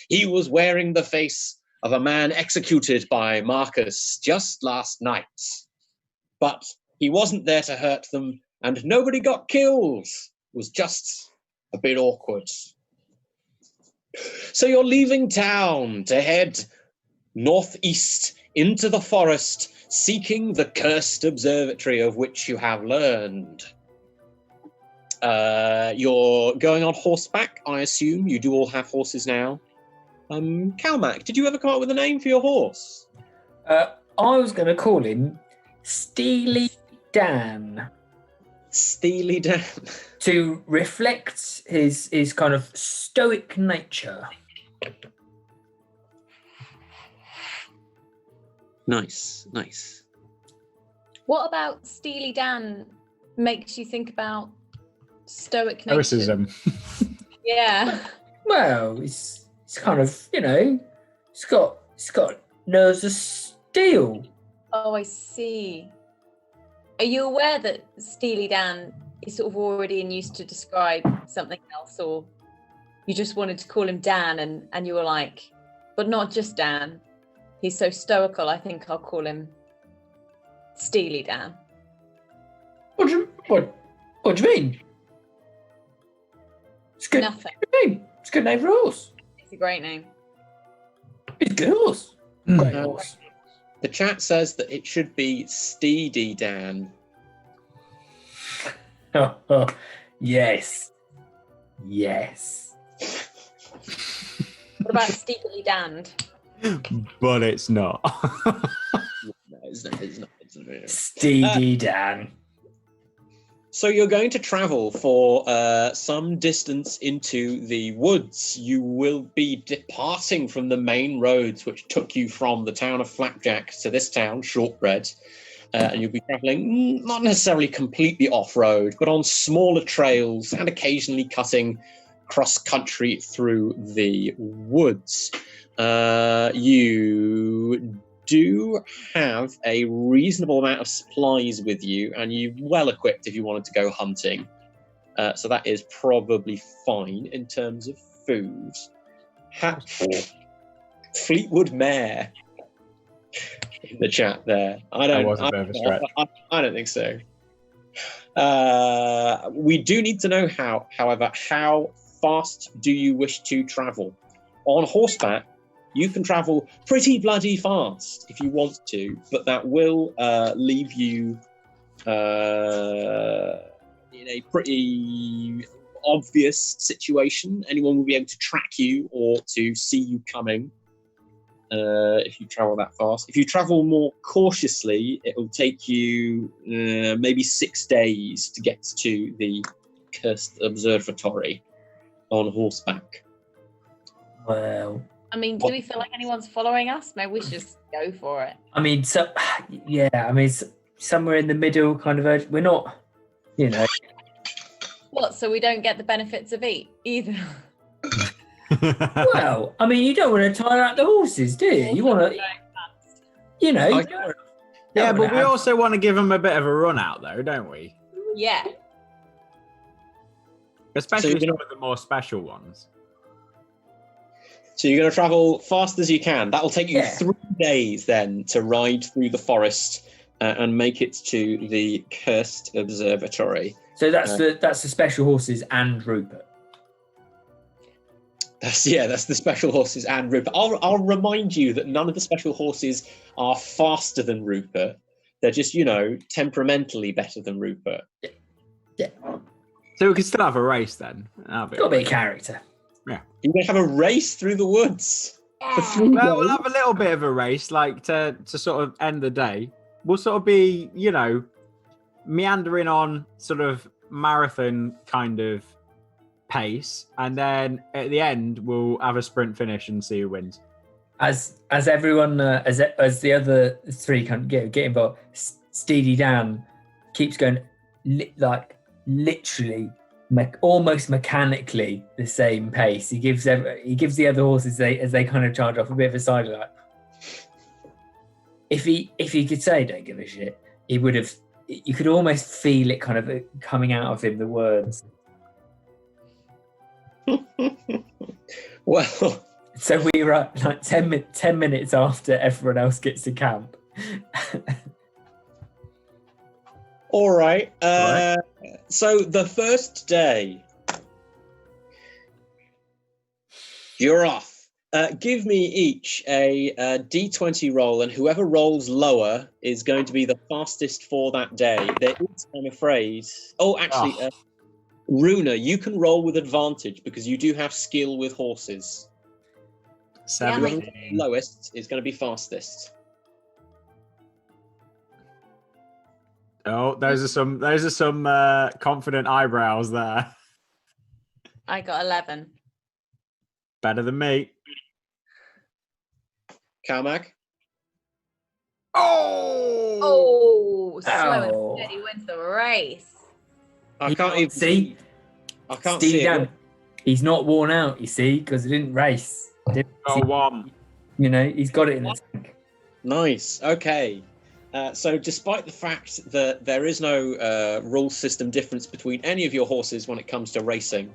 He was wearing the face of a man executed by Marcus just last night. But he wasn't there to hurt them, and nobody got killed. It was just a bit awkward. So you're leaving town to head northeast into the forest, seeking the cursed observatory of which you have learned. You're going on horseback, I assume. You do all have horses now. Calmac, did you ever come up with a name for your horse? I was going to call him Steely Dan Steely Dan. to reflect his kind of stoic nature. Nice, nice. What about Steely Dan makes you think about stoic nature? Stoicism. Yeah. Well, it's kind of, it's got nerves of steel. Oh, I see. Are you aware that Steely Dan is sort of already in use to describe something else, or you just wanted to call him Dan and you were like, but not just Dan. He's so stoical, I think I'll call him Steely Dan. What do you mean? It's good. Nothing. It's a good name for a horse. It's a great name. It's a good horse. Great Uh, horse. The chat says that it should be Steedy Dan. Oh, yes. Yes. What about Steely Dan? But it's not. No, it's not. Steedy Dan. So you're going to travel for some distance into the woods. You will be departing from the main roads which took you from the town of Flapjack to this town, Shortbread. And you'll be traveling not necessarily completely off-road, but on smaller trails and occasionally cutting cross-country through the woods. You do have a reasonable amount of supplies with you, and you're well equipped if you wanted to go hunting. So that is probably fine in terms of food. Fleetwood Mare in the chat there. That was a bit of a stretch. I don't think so. We do need to know however, how fast do you wish to travel? On horseback, you can travel pretty bloody fast if you want to, but that will leave you in a pretty obvious situation. Anyone will be able to track you or to see you coming if you travel that fast. If you travel more cautiously, it will take you maybe 6 days to get to the Cursed Observatory on horseback. Well, I mean, do we feel like anyone's following us? Maybe we should just go for it. I mean, somewhere in the middle, kind of. We're not, What, so we don't get the benefits of eat either? Well, I mean, you don't want to tire out the horses, do you? You want to, you don't wanna- Yeah, don't but we wanna also want to give them a bit of a run out, though, don't we? Yeah. Especially you're gonna- some of the more special ones. So you're going to travel fast as you can. That will take you Yeah. 3 days then to ride through the forest and make it to the Cursed Observatory. So that's the special horses and Rupert. That's the special horses and Rupert. I'll remind you that none of the special horses are faster than Rupert. They're just, temperamentally better than Rupert. So we could still have a race then. That'll be Got to be a alright. character. You're going to have a race through the woods for 3 Well, we'll days. have a little bit of a race, like to sort of end the day. We'll sort of be, meandering on sort of marathon kind of pace, and then at the end we'll have a sprint finish and see who wins. As everyone, as the other three can get involved, Steedy Dan keeps going like literally almost mechanically the same pace. He gives the other horses as they kind of charge off a bit of a side like. If he could say don't give a shit, he would have. You could almost feel it kind of coming out of him, the words. Well, so we were at like 10 minutes after everyone else gets to camp. all right. So the first day, you're off. Give me each a d20 roll, and whoever rolls lower is going to be the fastest for that day. There is, I'm afraid. Oh, actually, Runa, you can roll with advantage because you do have skill with horses. 17. Whoever lowest is going to be fastest. Oh, those are some confident eyebrows there. I got 11. Better than me. Carmack? Oh, slow Ow. and steady wins the race. I can't even see. I can't Steely see it. Dan, he's not worn out, you see, because he didn't race. One. You know, he's got it in the tank. Nice. Okay. So despite the fact that there is no rule system difference between any of your horses when it comes to racing,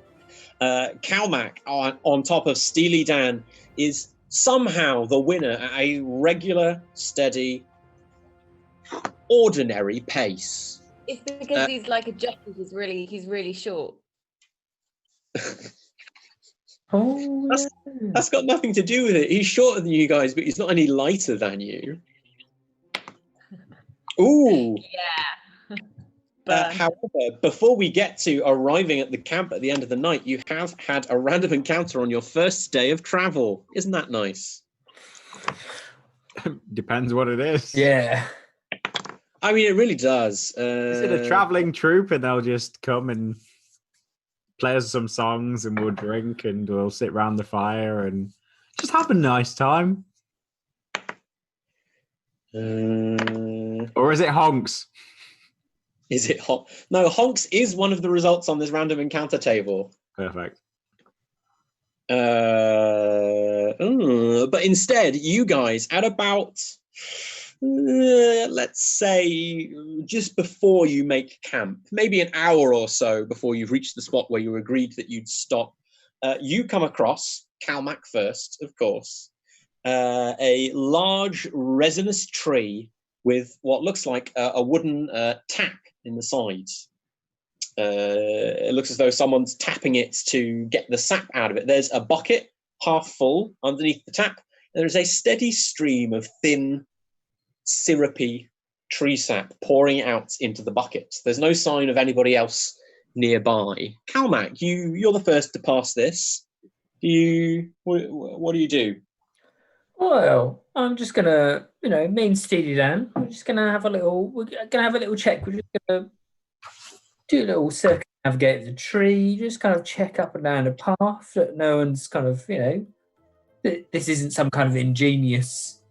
Calmac on top of Steely Dan is somehow the winner at a regular, steady, ordinary pace. It's because he's like a jockey. He's really short. Oh, That's got nothing to do with it. He's shorter than you guys, but he's not any lighter than you. Ooh. Yeah. However, before we get to arriving at the camp at the end of the night, you have had a random encounter on your first day of travel. Isn't that nice? Depends what it is. yeah. I mean, it really does. Is it a traveling troupe and they'll just come and play us some songs and we'll drink and we'll sit around the fire and just have a nice time? Or is it honks? Is it No, honks is one of the results on this random encounter table. Perfect. But instead, you guys, at about, let's say, just before you make camp, maybe an hour or so before you've reached the spot where you agreed that you'd stop, you come across, Calmac first, of course, a large resinous tree with what looks like a wooden tap in the sides. It looks as though someone's tapping it to get the sap out of it. There's a bucket half full underneath the tap. There is a steady stream of thin, syrupy tree sap pouring out into the bucket. There's no sign of anybody else nearby. Calmac, you're the first to pass this. What do you do? Well, I'm just gonna, me and Steely Dan, we're gonna have a little check. We're just gonna do a little circumnavigate the tree, just kind of check up and down the path that no one's kind of, this isn't some kind of ingenious,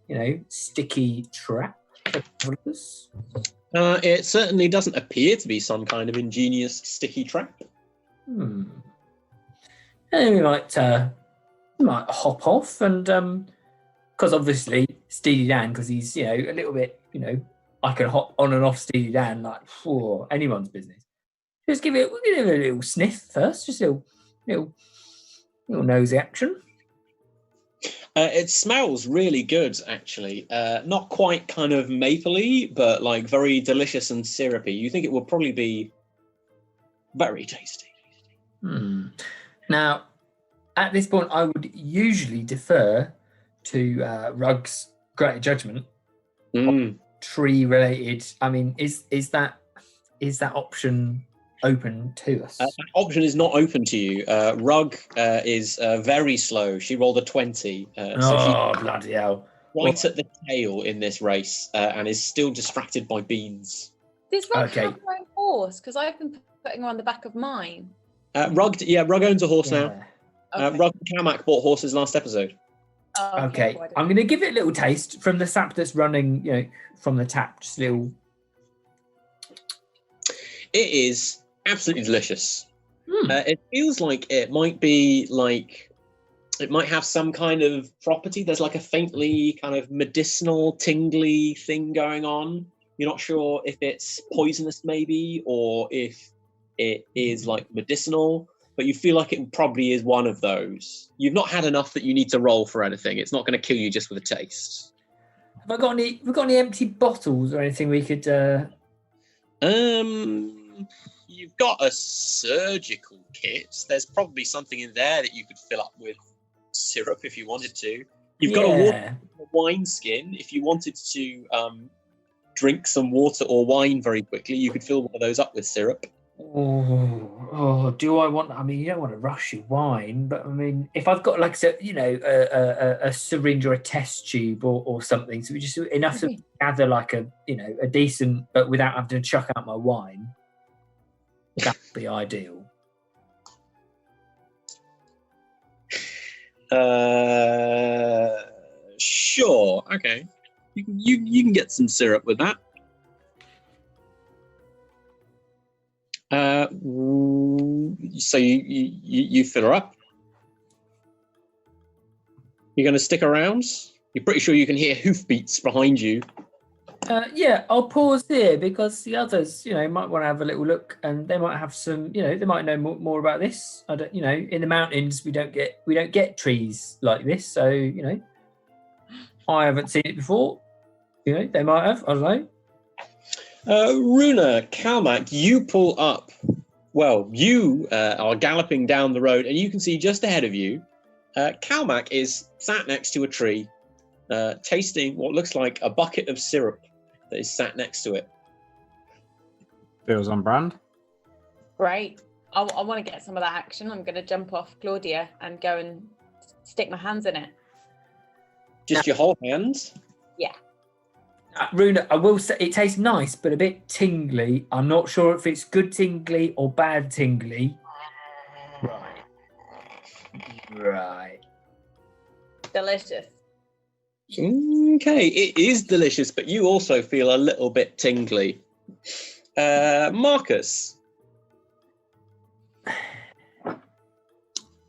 sticky trap for travelers. It certainly doesn't appear to be some kind of ingenious sticky trap. And we might hop off and because obviously Steely Dan, because he's a little bit, I can hop on and off Steely Dan like for anyone's business. Just we'll give it a little sniff first, just a little nosy action. It smells really good, actually. Not quite kind of mapley, but like very delicious and syrupy. You think it will probably be very tasty. Now, at this point, I would usually defer to Rug's greater judgment. Tree related. I mean, is that option open to us? That option is not open to you. Rug is very slow. She rolled a 20. So she's bloody hell! right at the tail in this race and is still distracted by beans. Does Rug have her own horse? Because I've been putting her on the back of mine. Rug owns a horse now. Okay. Rug and Calmac bought horses last episode. Oh, Okay, well, I'm going to give it a little taste from the sap that's running, from the tap. Just a little. It is absolutely delicious. Hmm. It feels like it might be like it might have some kind of property. There's like a faintly kind of medicinal, tingly thing going on. You're not sure if it's poisonous, maybe, or if it is like medicinal, but you feel like it probably is one of those. You've not had enough that you need to roll for anything. It's not going to kill you just with a taste. Have we got any empty bottles or anything we could? You've got a surgical kit. There's probably something in there that you could fill up with syrup if you wanted to. You've got a wine skin. If you wanted to drink some water or wine very quickly, you could fill one of those up with syrup. Do I want? I mean, you don't want to rush your wine, but I mean, if I've got like a syringe or a test tube or something, so we just enough to gather like a decent, but without having to chuck out my wine, that'd be ideal. Sure. Okay. You can get some syrup with that. So you fill her up. You're going to stick around? You're pretty sure you can hear hoofbeats behind you. Yeah, I'll pause here because the others, might want to have a little look, and they might have some, they might know more about this. I don't, in the mountains we don't get trees like this, so I haven't seen it before. They might have. I don't know. Runa, Kalmak, you pull up. Well, you are galloping down the road, and you can see just ahead of you, Kalmak is sat next to a tree, tasting what looks like a bucket of syrup that is sat next to it. Feels on brand. Great. I want to get some of that action. I'm going to jump off Claudia and go and stick my hands in it. Just your whole hands? Yeah. Runa, I will say it tastes nice, but a bit tingly. I'm not sure if it's good tingly or bad tingly. Right. Delicious. Okay, it is delicious, but you also feel a little bit tingly. Marcus.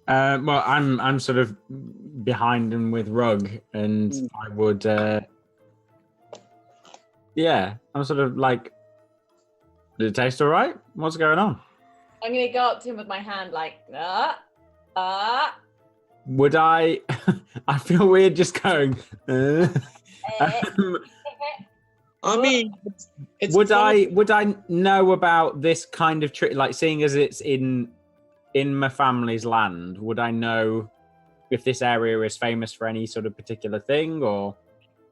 Well, I'm sort of behind him with Rug, and I would. Yeah, I'm sort of like. Did it taste all right? What's going on? I'm going to go up to him with my hand, like, Would I? I feel weird just going. I mean, it's would I know about this kind of trick? Like, seeing as it's in my family's land, would I know if this area is famous for any sort of particular thing, or?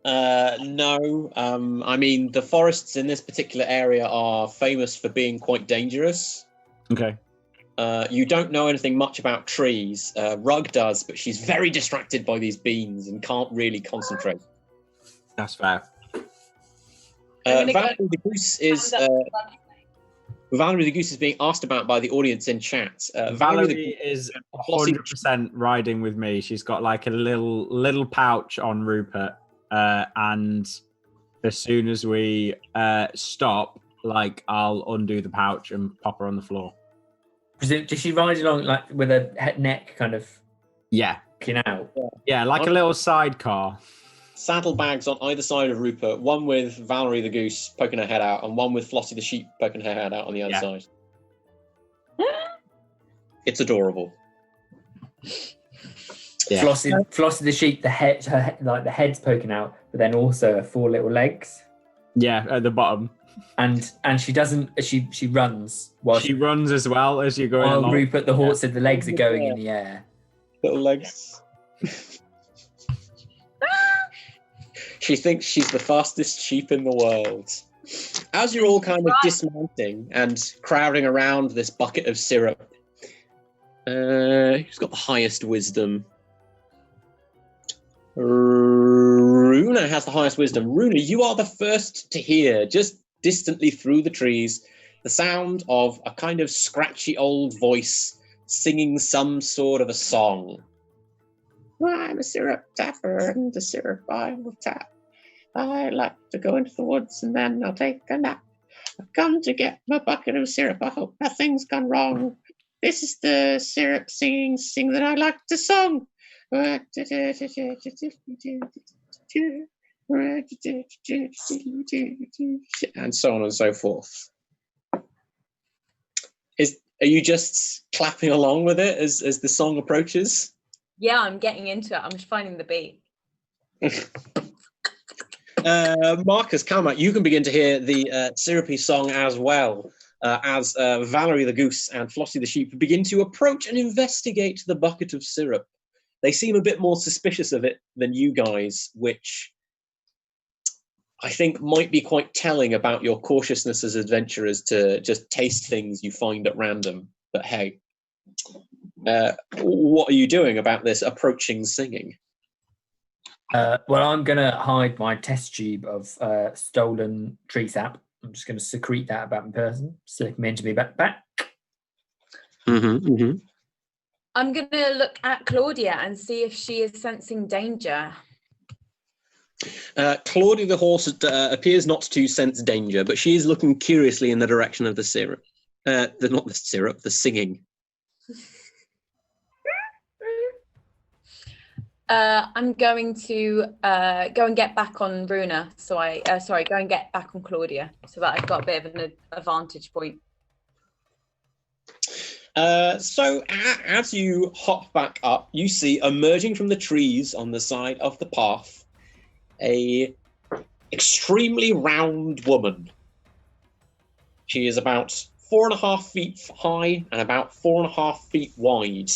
No. I mean, the forests in this particular area are famous for being quite dangerous. Okay. You don't know anything much about trees. Rug does, but she's very distracted by these beans and can't really concentrate. That's fair. Valerie the Goose is being asked about by the audience in chat. Valerie is 100% riding with me. She's got like a little pouch on Rupert, and as soon as we stop, like I'll undo the pouch and pop her on the floor. Does she ride along like with her neck kind of? Yeah. Looking out. Yeah, like a little sidecar. Saddlebags on either side of Rupert, one with Valerie the Goose poking her head out, and one with Flossie the Sheep poking her head out on the other side. It's adorable. Yeah. Flossie the Sheep, the head's poking out, but then also her 4 little legs. Yeah, at the bottom. And she doesn't. She runs while she runs as well as you're going along. Rupert the horse said the legs are going in the air. Little legs. She thinks she's the fastest sheep in the world. As you're all kind of dismounting and crowding around this bucket of syrup, who's got the highest wisdom? Runa has the highest wisdom. Runa, you are the first to hear, just distantly through the trees, the sound of a kind of scratchy old voice singing some sort of a song. I'm a syrup tapper, and the syrup I will tap. I like to go into the woods and then I'll take a nap. I've come to get my bucket of syrup. I hope nothing's gone wrong. This is the syrup sing that I like to song. And so on and so forth. Are you just clapping along with it as the song approaches? Yeah, I'm getting into it. I'm just finding the beat. Marcus, Calmat, you can begin to hear the syrupy song as well, as Valerie the goose and Flossie the sheep begin to approach and investigate the bucket of syrup. They seem a bit more suspicious of it than you guys, which I think might be quite telling about your cautiousness as adventurers to just taste things you find at random. But hey, what are you doing about this approaching singing? Well, I'm going to hide my test tube of stolen tree sap. I'm just going to secrete that about my person, slip them into my backpack. I'm going to look at Claudia and see if she is sensing danger. Claudia the horse appears not to sense danger, but she is looking curiously in the direction of the syrup. Not the syrup, the singing. I'm going to go and get back on Runa. Go and get back on Claudia, so that I've got a bit of an advantage point. So as you hop back up, you see emerging from the trees on the side of the path a extremely round woman. She is about 4.5 feet high and about 4.5 feet wide,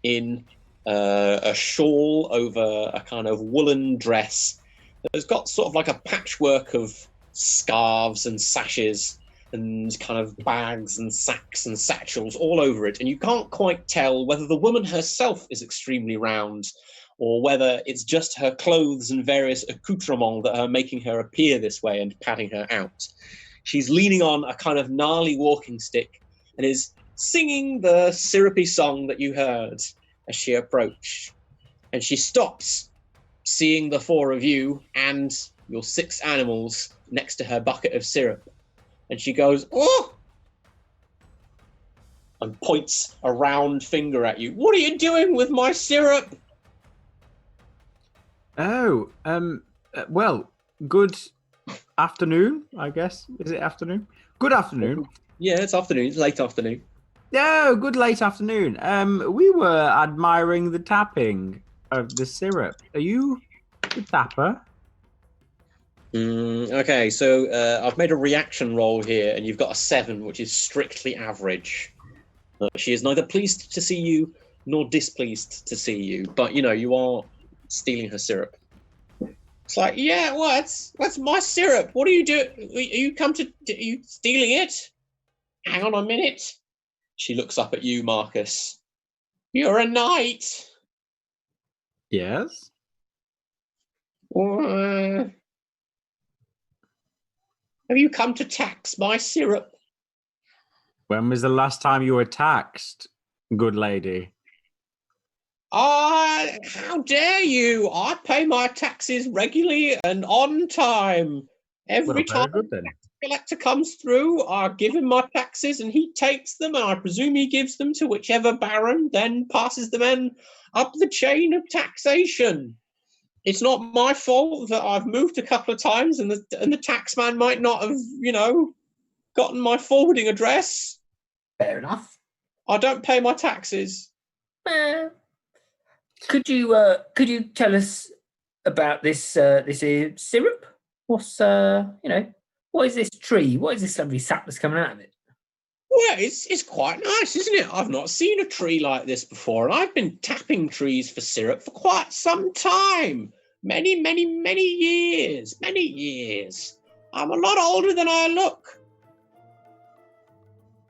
in a shawl over a kind of woolen dress that has got sort of like a patchwork of scarves and sashes and kind of bags and sacks and satchels all over it, and you can't quite tell whether the woman herself is extremely round or whether it's just her clothes and various accoutrements that are making her appear this way and padding her out. She's leaning on a kind of gnarly walking stick and is singing the syrupy song that you heard as she approached. And she stops, seeing the four of you and your 6 animals next to her bucket of syrup. And she goes, "Oh!" and points a round finger at you. "What are you doing with my syrup?" Oh, well, good afternoon, I guess. Is it afternoon? Good afternoon. Yeah, it's afternoon. It's late afternoon. No, good late afternoon. We were admiring the tapping of the syrup. Are you the tapper? Okay, so I've made a reaction roll here, and you've got a 7, which is strictly average. She is neither pleased to see you nor displeased to see you, but you are stealing her syrup. It's like, yeah, what's my syrup? What are you doing? Are you stealing it? Hang on a minute. She looks up at you, Marcus. You're a knight. Yes. Have you come to tax my syrup? When was the last time you were taxed, good lady? How dare you? I pay my taxes regularly and on time. Every time good, then. the collector comes through, I give him my taxes and he takes them, and I presume he gives them to whichever baron then passes them in up the chain of taxation. It's not my fault that I've moved a couple of times and the taxman might not have, gotten my forwarding address. Fair enough. I don't pay my taxes. Could you tell us about this syrup? What's what is this tree? What is this lovely sap that's coming out of it? Well, it's quite nice, isn't it? I've not seen a tree like this before, and I've been tapping trees for syrup for quite some time. Many, many, many years. Many years. I'm a lot older than I look.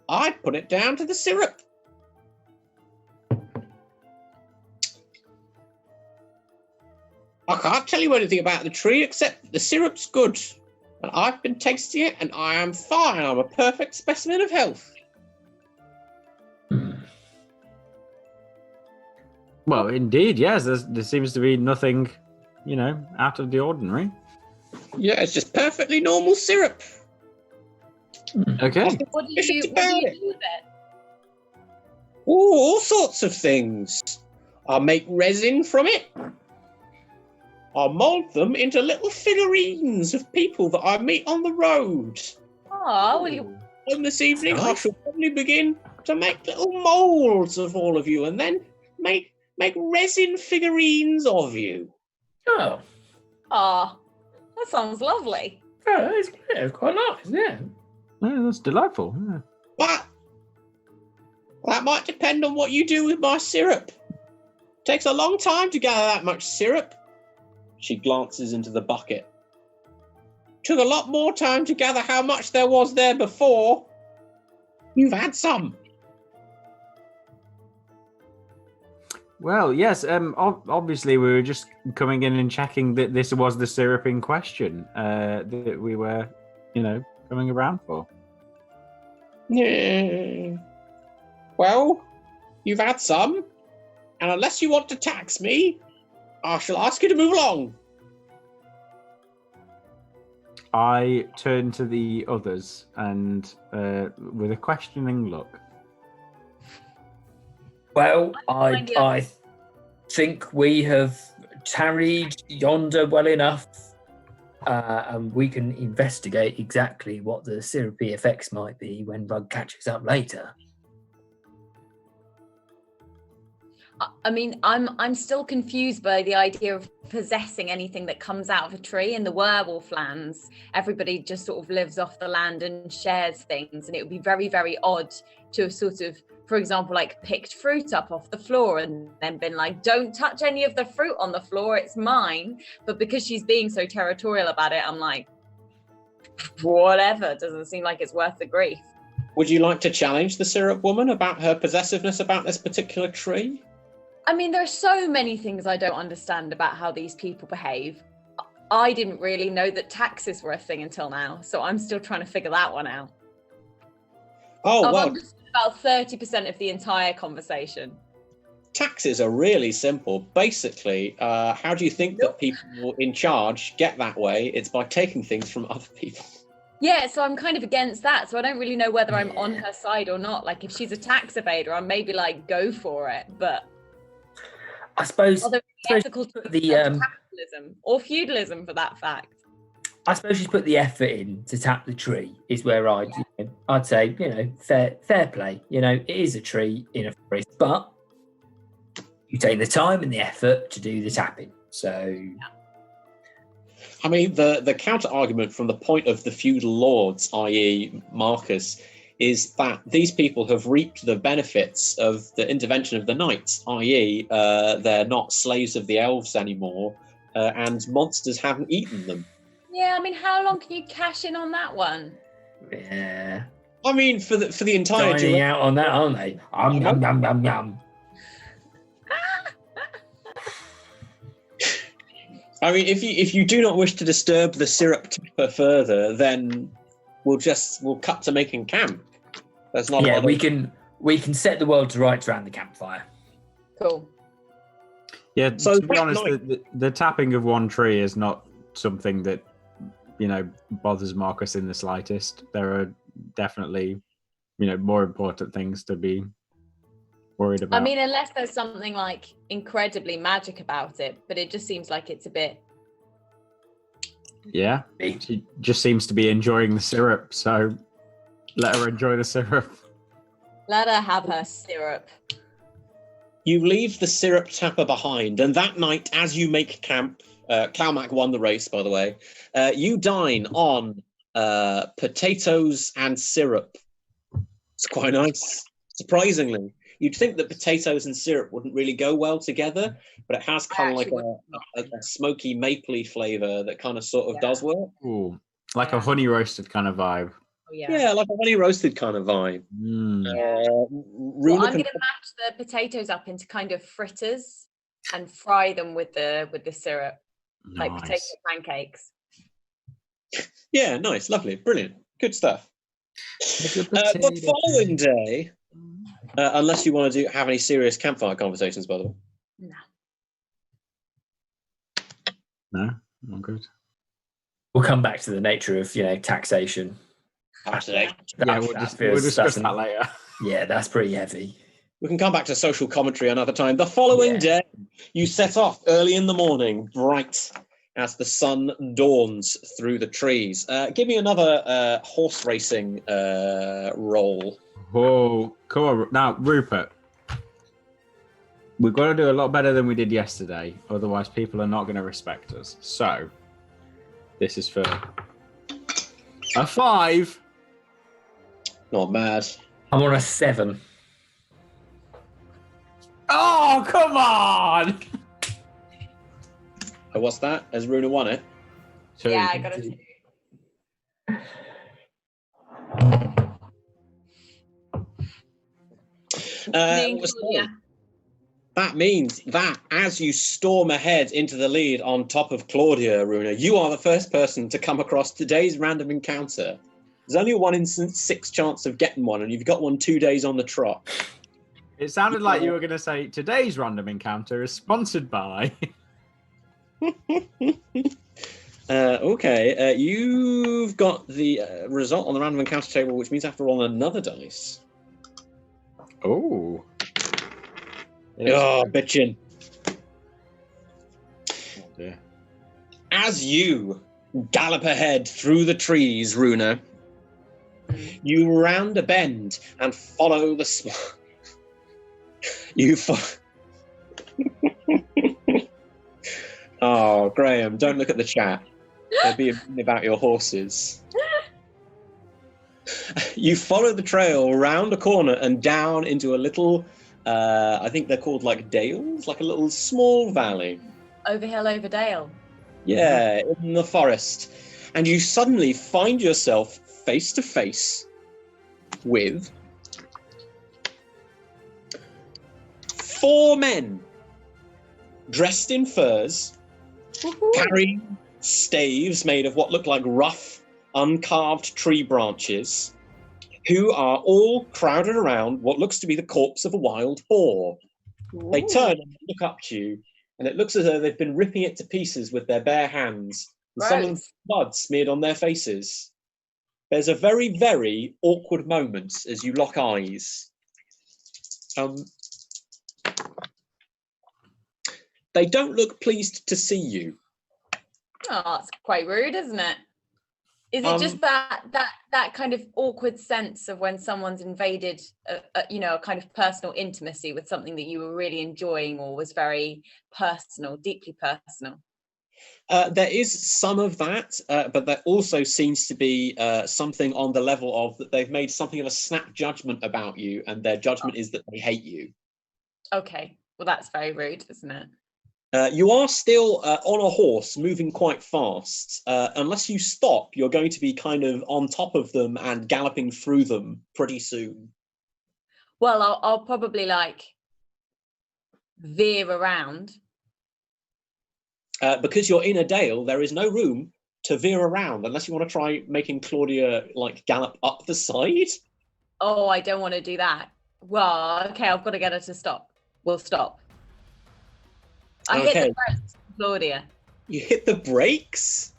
I'd put it down to the syrup. I can't tell you anything about the tree except that the syrup's good. And I've been tasting it and I am fine. I'm a perfect specimen of health. Well, indeed, yes. There seems to be nothing, out of the ordinary. Yeah, it's just perfectly normal syrup. Okay. What do you do with it? Ooh, all sorts of things. I'll make resin from it. I'll mould them into little figurines of people that I meet on the road. Oh, well, you, And this evening, I Nice. shall probably begin to make little moulds of all of you, and then make resin figurines of you. Oh, that sounds lovely. it's quite nice, yeah. Yeah, that's delightful. Yeah. But that might depend on what you do with my syrup. Takes a long time to gather that much syrup. She glances into the bucket. Took a lot more time to gather how much there was there before. You've had some. Well, yes. Obviously, we were just coming in and checking that this was the syrup in question that we were, coming around for. Yeah. Well, you've had some, and unless you want to tax me, I shall ask you to move along. I turn to the others and, with a questioning look. Well, find the I think we have tarried yonder well enough, and we can investigate exactly what the syrupy effects might be when Rug catches up later. I mean, I'm still confused by the idea of possessing anything that comes out of a tree. In the werewolf lands, everybody just sort of lives off the land and shares things, and it would be very, very odd to have sort of, for example, like picked fruit up off the floor and then been like, don't touch any of the fruit on the floor, it's mine. But because she's being so territorial about it, I'm like, whatever, doesn't seem like it's worth the grief. Would you like to challenge the syrup woman about her possessiveness about this particular tree? I mean, there are so many things I don't understand about how these people behave. I didn't really know that taxes were a thing until now, so I'm still trying to figure that one out. Oh, I've well, understood about 30% of the entire conversation. taxes are really simple. Basically, how do you think that people in charge get that way? It's by taking things from other people. Yeah, so I'm kind of against that, so I don't really know whether I'm on her side or not. Like, if she's a tax evader, I'm maybe like, go for it, but I suppose although it's ethical to the, accept capitalism or feudalism for that fact. I suppose she's put the effort in to tap the tree is where I'd say, fair play. It is a tree in a forest, but you take the time and the effort to do the tapping. So, I mean, the counter argument from the point of the feudal lords, i.e. Marcus, is that these people have reaped the benefits of the intervention of the knights, i.e. They're not slaves of the elves anymore, and monsters haven't eaten them. Yeah, I mean, how long can you cash in on that one? yeah. I mean, for the entire Dining duration. out on that, aren't they? Yum, yum, yum, yum. I mean, if you do not wish to disturb the syrup tipper further, then we'll cut to making camp. There's not. a Yeah, lot of- we can set the world to rights around the campfire. Cool. Yeah, So to be that honest, night- the tapping of one tree is not something that, bothers Marcus in the slightest. There are definitely, more important things to be worried about. I mean, unless there's something like incredibly magic about it, but it just seems like it's a bit. yeah, she just seems to be enjoying the syrup, so let her enjoy the syrup. Let her have her syrup. You leave the syrup tapper behind, and that night, as you make camp, Calmac won the race, by the way. You dine on potatoes and syrup. It's quite nice, surprisingly. You'd think that potatoes and syrup wouldn't really go well together, but it has kind of like a smoky, mapley flavour that kind of sort of does work. Ooh, like a Yeah. honey roasted kind of vibe. Oh, yeah. Yeah, like a honey roasted kind of vibe. Mm. Well, Runa I'm can- going to mash the potatoes up into kind of fritters and fry them with the syrup, like potato Nice. pancakes. Yeah, nice, lovely, brilliant, good stuff. Like a The potato following day, unless you want to have any serious campfire conversations, by the way. No, I'm good. We'll come back to the nature of taxation. today. Yeah, we'll discuss that later. Yeah, that's pretty heavy. We can come back to social commentary another time. The following day, you set off early in the morning, bright as the sun dawns through the trees. Give me another horse racing roll. Oh, come on. Now, Rupert, we've got to do a lot better than we did yesterday. Otherwise, people are not going to respect us. So, this is for a 5. Not bad. I'm on a 7. Oh, come on! What's that? Has Runa won it? Two. Yeah, I got it. So that means that as you storm ahead into the lead on top of Claudia, Runa, you are the first person to come across today's random encounter. There's only a 1 in 6 chance of getting one, and you've got one 2 days on the trot. It sounded like you were going to say, today's random encounter is sponsored by... Okay, you've got the result on the random encounter table, which means I have to roll another dice. Oh. Oh, bitchin'. Oh, dear. As you gallop ahead through the trees, Runa, you round a bend and follow the Oh, Graham, don't look at the chat. They'll be about your horses. You follow the trail round a corner and down into a little, I think they're called like dales, like a little small valley. Over hill, over dale. Yeah, in the forest. And you suddenly find yourself face to face with 4 men dressed in furs, carrying staves made of what look like rough, uncarved tree branches, who are all crowded around what looks to be the corpse of a wild boar. Ooh. They turn and look up to you, and it looks as though they've been ripping it to pieces with their bare hands. And some of them have blood smeared on their faces. There's a very, very awkward moment as you lock eyes. They don't look pleased to see you. Oh, that's quite rude, isn't it? Is it just that kind of awkward sense of when someone's invaded, a kind of personal intimacy with something that you were really enjoying or was very personal, deeply personal? There is some of that, but there also seems to be something on the level of that they've made something of a snap judgment about you, and their judgment is that they hate you. Okay, well, that's very rude, isn't it? You are still on a horse, moving quite fast. Unless you stop, you're going to be kind of on top of them and galloping through them pretty soon. Well, I'll probably veer around. Because you're in a dale, there is no room to veer around unless you want to try making Claudia gallop up the side. Oh, I don't want to do that. Well, okay, I've got to get her to stop. We'll stop. I hit the brakes, Claudia. You hit the brakes?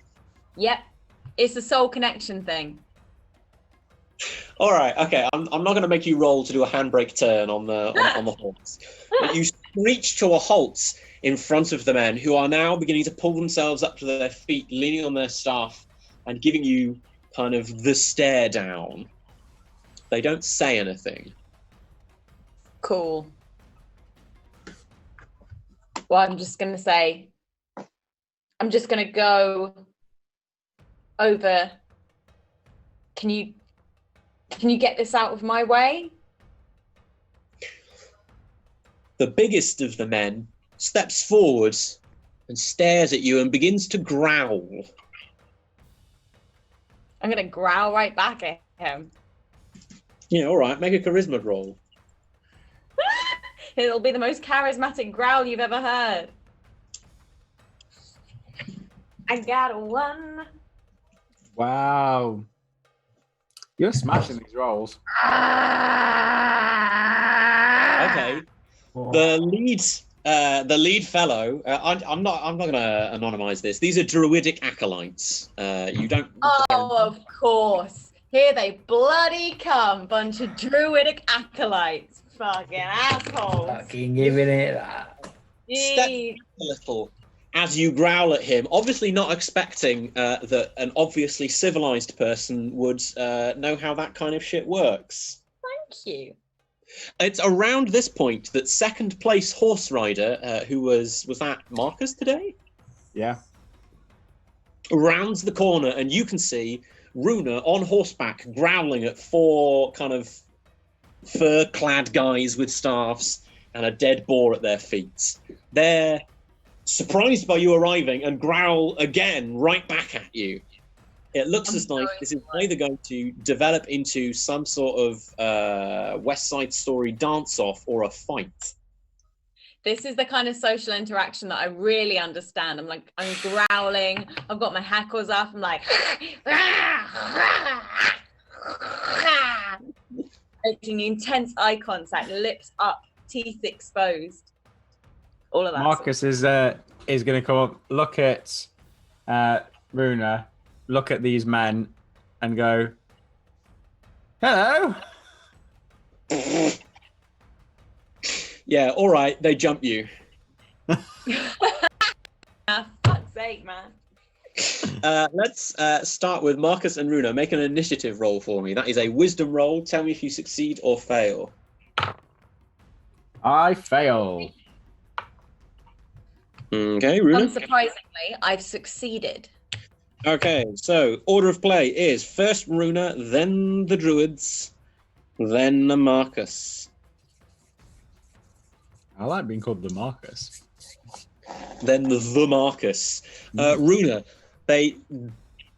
Yep. It's a soul connection thing. All right, okay. I'm not going to make you roll to do a handbrake turn on the horse. But you screech to a halt in front of the men, who are now beginning to pull themselves up to their feet, leaning on their staff and giving you kind of the stare down. They don't say anything. Cool. Well, I'm just going to say, I'm just going to go over. Can you get this out of my way? The biggest of the men steps forward and stares at you and begins to growl. I'm going to growl right back at him. Yeah, all right. Make a charisma roll. It'll be the most charismatic growl you've ever heard. I got a 1. Wow. You're smashing these rolls. Okay. The lead fellow. I'm not going to anonymize this. These are druidic acolytes. You don't. Oh, of course. Here they bloody come, bunch of druidic acolytes. Fucking assholes. Fucking giving it that. Step Jeez. a little as you growl at him, obviously not expecting that an obviously civilized person would know how that kind of shit works. Thank you. It's around this point that second place horse rider, who was that Marcus today? Yeah. Rounds the corner, and you can see Runa on horseback growling at four kind of fur-clad guys with staffs and a dead boar at their feet. They're surprised by you arriving and growl again right back at you. It looks as like this is either going to develop into some sort of West Side Story dance-off or a fight. This is the kind of social interaction that I really understand. I'm growling. I've got my hackles up. I'm like, making intense eye contact, lips up, teeth exposed. All of that. Marcus is going to come up, look at Runa, look at these men, and go, "Hello." Yeah, all right, they jump you. Fuck's sake, man. Let's start with Marcus and Runa. Make an initiative roll for me. That is a wisdom roll. Tell me if you succeed or fail. I fail. Okay, Runa. Unsurprisingly, I've succeeded. Okay, so order of play is first Runa, then the Druids, then Marcus. I like being called the Marcus. Then the Marcus. Runa, they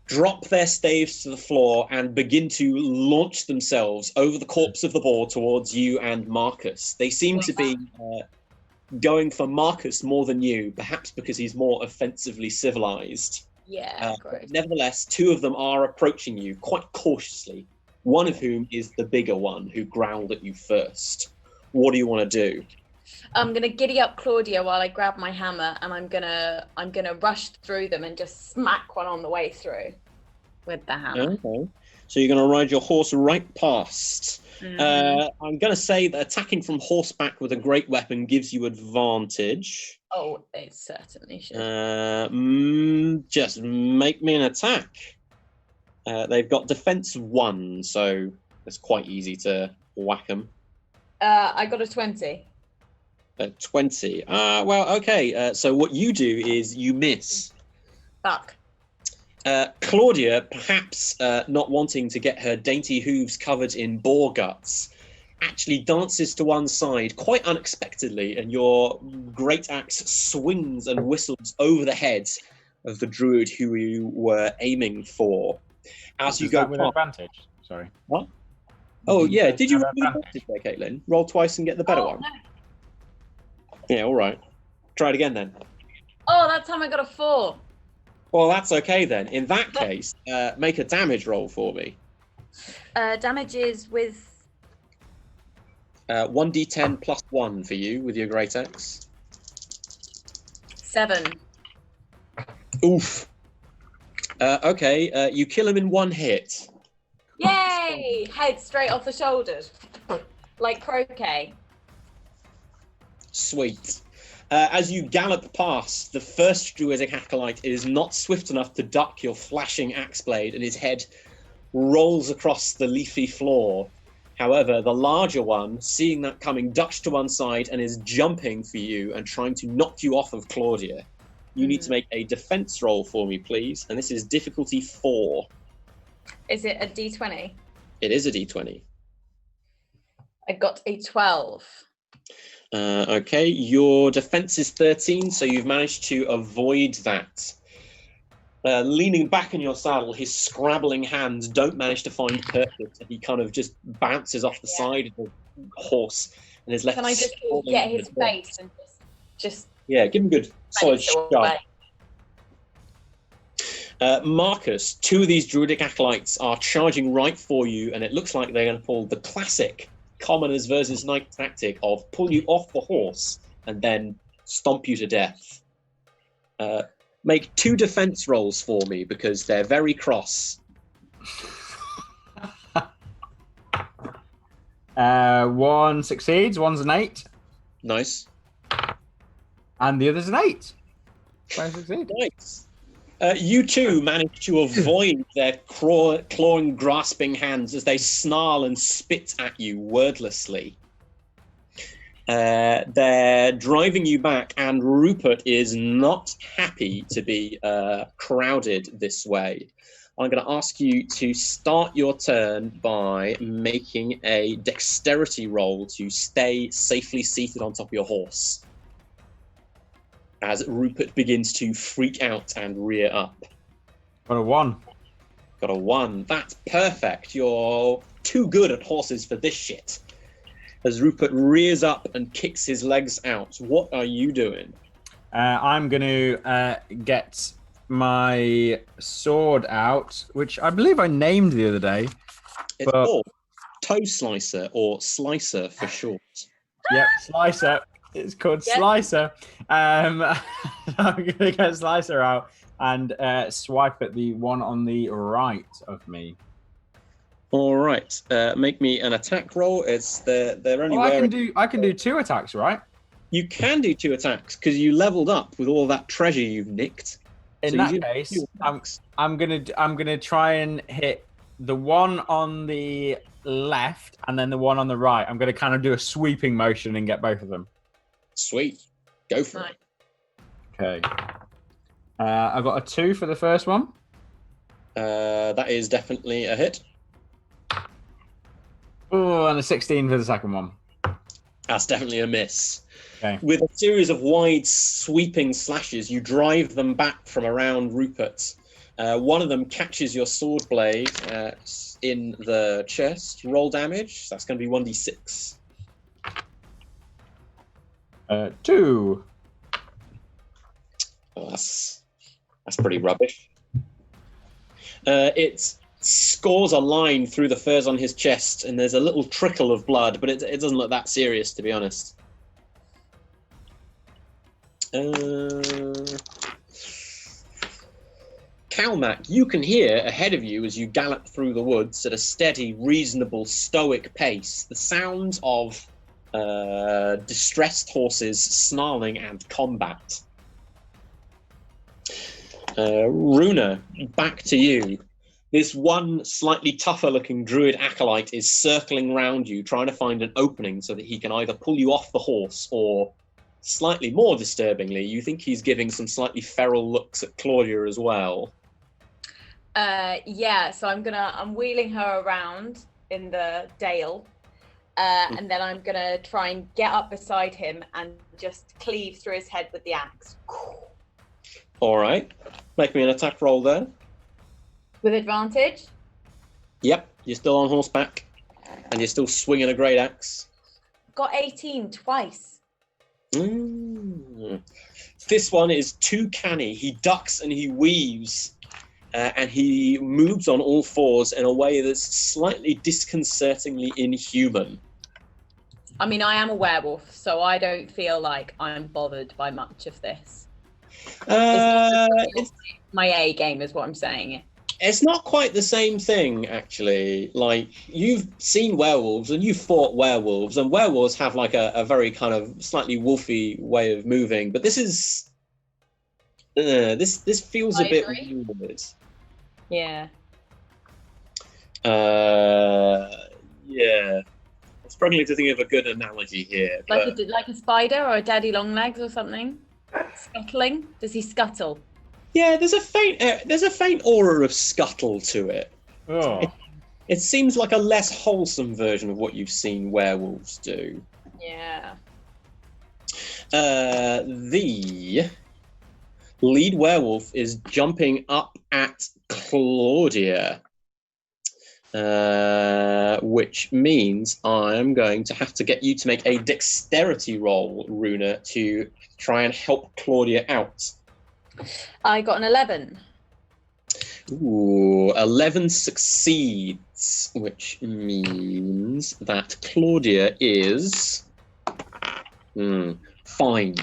drop their staves to the floor and begin to launch themselves over the corpse of the boar towards you and Marcus. They seem to be going for Marcus more than you, perhaps because he's more offensively civilized. Yeah, great. Nevertheless, two of them are approaching you quite cautiously, one of whom is the bigger one who growled at you first. What do you want to do? I'm gonna giddy up Claudia while I grab my hammer, and I'm gonna rush through them and just smack one on the way through with the hammer. Okay. So you're going to ride your horse right past. I'm going to say that attacking from horseback with a great weapon gives you advantage. Oh, it certainly should. Just make me an attack. They've got defense 1, so it's quite easy to whack them. I got a 20. 20. Well, okay. So what you do is you miss. Fuck. Claudia, perhaps not wanting to get her dainty hooves covered in boar guts, actually dances to one side quite unexpectedly, and your great axe swings and whistles over the head of the druid who you were aiming for. As you go with advantage. Sorry. What? Oh yeah, did you roll with advantage there, Caitlin? Roll twice and get the better one. No. Yeah, all right. Try it again then. Oh, that time I got a 4. Well, that's okay then. In that case, make a damage roll for me. Damage is with 1d10 plus 1 for you with your great axe. 7. Oof. Okay, you kill him in one hit. Yay! Head straight off the shoulders, like croquet. Sweet. As you gallop past, the first druidic acolyte is not swift enough to duck your flashing axe blade, and his head rolls across the leafy floor. However, the larger one, seeing that coming, ducks to one side and is jumping for you and trying to knock you off of Claudia. You need to make a defense roll for me, please, and this is difficulty 4. Is it a D20? It is a d20. I got a 12. Okay, your defense is 13, so you've managed to avoid that. Leaning back in your saddle, his scrabbling hands don't manage to find purpose, and he kind of just bounces off the side of the horse and is left. Can I just sprawling get in his the dirt. face and just Yeah, give him a good solid face shove. away? Marcus, two of these druidic acolytes are charging right for you, and it looks like they're going to pull the classic commoners versus knight tactic of pull you off the horse and then stomp you to death. Make 2 defense rolls for me because they're very cross. One succeeds, one's an 8, Nice. and the other's an 8. Both succeed. Nice. You two manage to avoid their clawing, grasping hands as they snarl and spit at you wordlessly. They're driving you back, and Rupert is not happy to be crowded this way. I'm going to ask you to start your turn by making a dexterity roll to stay safely seated on top of your horse, as Rupert begins to freak out and rear up. Got a 1. Got a 1. That's perfect. You're too good at horses for this shit. As Rupert rears up and kicks his legs out, what are you doing? I'm going to get my sword out, which I believe I named the other day. It's But- called Toe Slicer, or Slicer for short. Yep, Slicer. It's called Yep. Slicer. I'm going to get Slicer out and swipe at the one on the right of me. All right, make me an attack roll. They're only Oh, I wearing. can do 2 attacks, right? You can do 2 attacks because you leveled up with all that treasure you've nicked. In So that you do case, 2 attacks. I'm gonna try and hit the one on the left and then the one on the right. I'm gonna kind of do a sweeping motion and get both of them. Sweet, go for Nice. it. Okay. I got a 2 for the first one. That is definitely a hit. Oh, and a 16 for the second one. That's definitely a miss. Okay. With a series of wide sweeping slashes, you drive them back from around Rupert. One of them catches your sword blade in the chest. Roll damage. That's going to be 1d6. 2. Oh, that's pretty rubbish. It scores a line through the furs on his chest, and there's a little trickle of blood, but it doesn't look that serious, to be honest. Calmac, you can hear ahead of you as you gallop through the woods at a steady, reasonable, stoic pace the sounds of distressed horses snarling and combat. Runa, back to you. This one slightly tougher looking druid acolyte is circling round you, trying to find an opening so that he can either pull you off the horse or, slightly more disturbingly, you think he's giving some slightly feral looks at Claudia as well. Yeah, so I'm wheeling her around in the dale, and then I'm gonna try and get up beside him and just cleave through his head with the axe. All right, make me an attack roll there. With advantage? Yep, you're still on horseback, and you're still swinging a great axe. Got 18 twice. This one is too canny. He ducks and he weaves, and he moves on all fours in a way that's slightly disconcertingly inhuman. I mean, I am a werewolf, so I don't feel like I'm bothered by much of this. It's My A game is what I'm saying. It's not quite the same thing, actually. Like, you've seen werewolves and you've fought werewolves, and werewolves have like a very kind of slightly wolfy way of moving. But this is this feels a bit Spidery? weird. Yeah. Yeah. I'm struggling to think of a good analogy here. But Like a spider or a daddy long legs or something? Scuttling? Does he scuttle? yeah, there's a faint aura of scuttle to it. Oh. It seems like a less wholesome version of what you've seen werewolves do. Yeah. The lead werewolf is jumping up at Claudia, which means I'm going to have to get you to make a dexterity roll, Runa, to try and help Claudia out. I got an 11. Ooh, 11 succeeds, which means that Claudia is fine.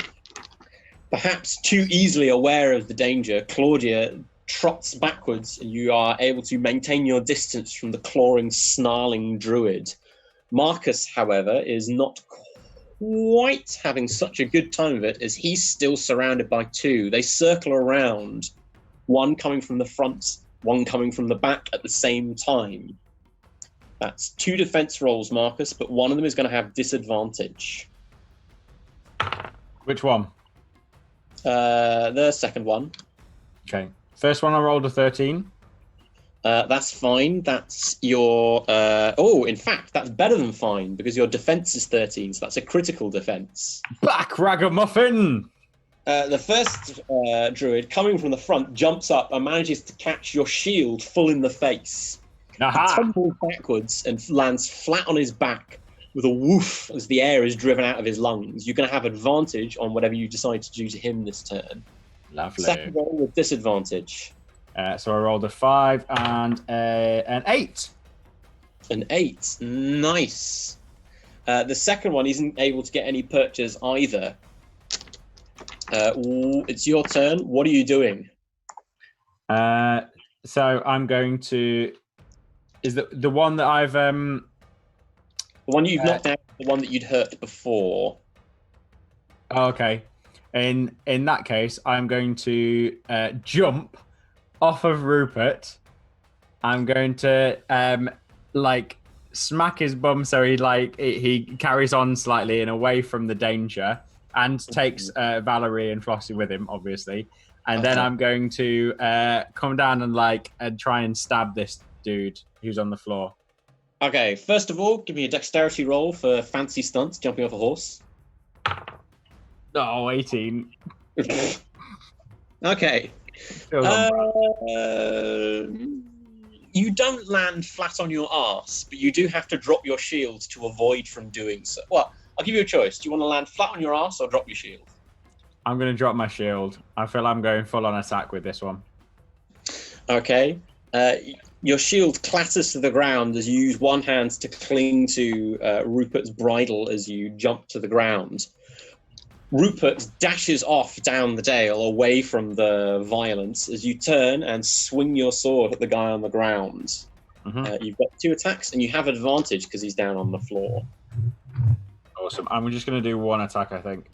Perhaps too easily aware of the danger, Claudia trots backwards and you are able to maintain your distance from the clawing, snarling druid. Marcus, however, is not quite having such a good time of it as he's still surrounded by two. They circle around, one coming from the front, one coming from the back at the same time. That's 2 defense rolls, Marcus, but one of them is going to have disadvantage. Which one? The second one. Okay. First one I rolled a 13. That's fine. That's your... in fact, that's better than fine, because your defense is 13, so that's a critical defense. Back, ragamuffin! The first druid, coming from the front, jumps up and manages to catch your shield full in the face. Aha! He tumbles backwards and lands flat on his back with a woof as the air is driven out of his lungs. You're going to have advantage on whatever you decide to do to him this turn. Lovely. Second roll with disadvantage. So I rolled a 5 and an 8. An 8. Nice. The second one isn't able to get any purchase either. It's your turn. What are you doing? So I'm going to... Is the one that I've... The one you've knocked out, the one that you'd hurt before. Oh, okay. In that case, I'm going to jump off of Rupert. I'm going to smack his bum so he carries on slightly and away from the danger, and takes Valerie and Flossie with him, obviously. And then I'm going to come down and try and stab this dude who's on the floor. Okay, first of all, give me a dexterity roll for fancy stunts, jumping off a horse. Oh, 18. Okay. You don't land flat on your arse, but you do have to drop your shield to avoid from doing so. Well, I'll give you a choice. Do you want to land flat on your arse or drop your shield? I'm going to drop my shield. I feel I'm going full on attack with this one. Okay. Your shield clatters to the ground as you use one hand to cling to Rupert's bridle as you jump to the ground. Rupert dashes off down the dale away from the violence as you turn and swing your sword at the guy on the ground. Mm-hmm. You've got 2 attacks and you have advantage because he's down on the floor. Awesome. I'm just going to do 1 attack, I think,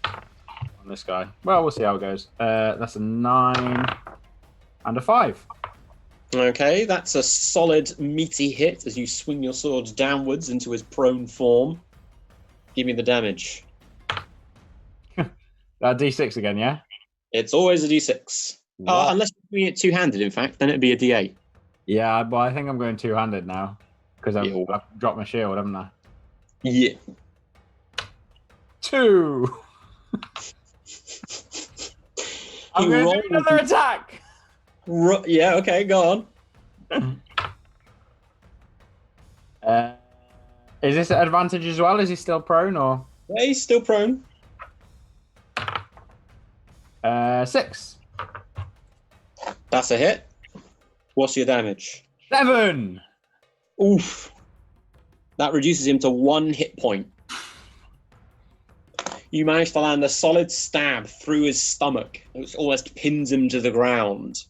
on this guy. Well, we'll see how it goes. That's a 9 and a 5. Okay, that's a solid, meaty hit as you swing your sword downwards into his prone form. Give me the damage. D6 again, yeah? It's always a d6. Unless you're doing it two-handed, in fact, then it'd be a d8. Yeah, but I think I'm going two-handed now because I've dropped my shield, haven't I? Yeah. 2. I'm going to do another attack. Yeah, okay, go on. Is this an advantage as well? Is he still prone or? Yeah, he's still prone. 6. That's a hit. What's your damage? 7. Oof. That reduces him to 1 hit point. You manage to land a solid stab through his stomach, which almost pins him to the ground.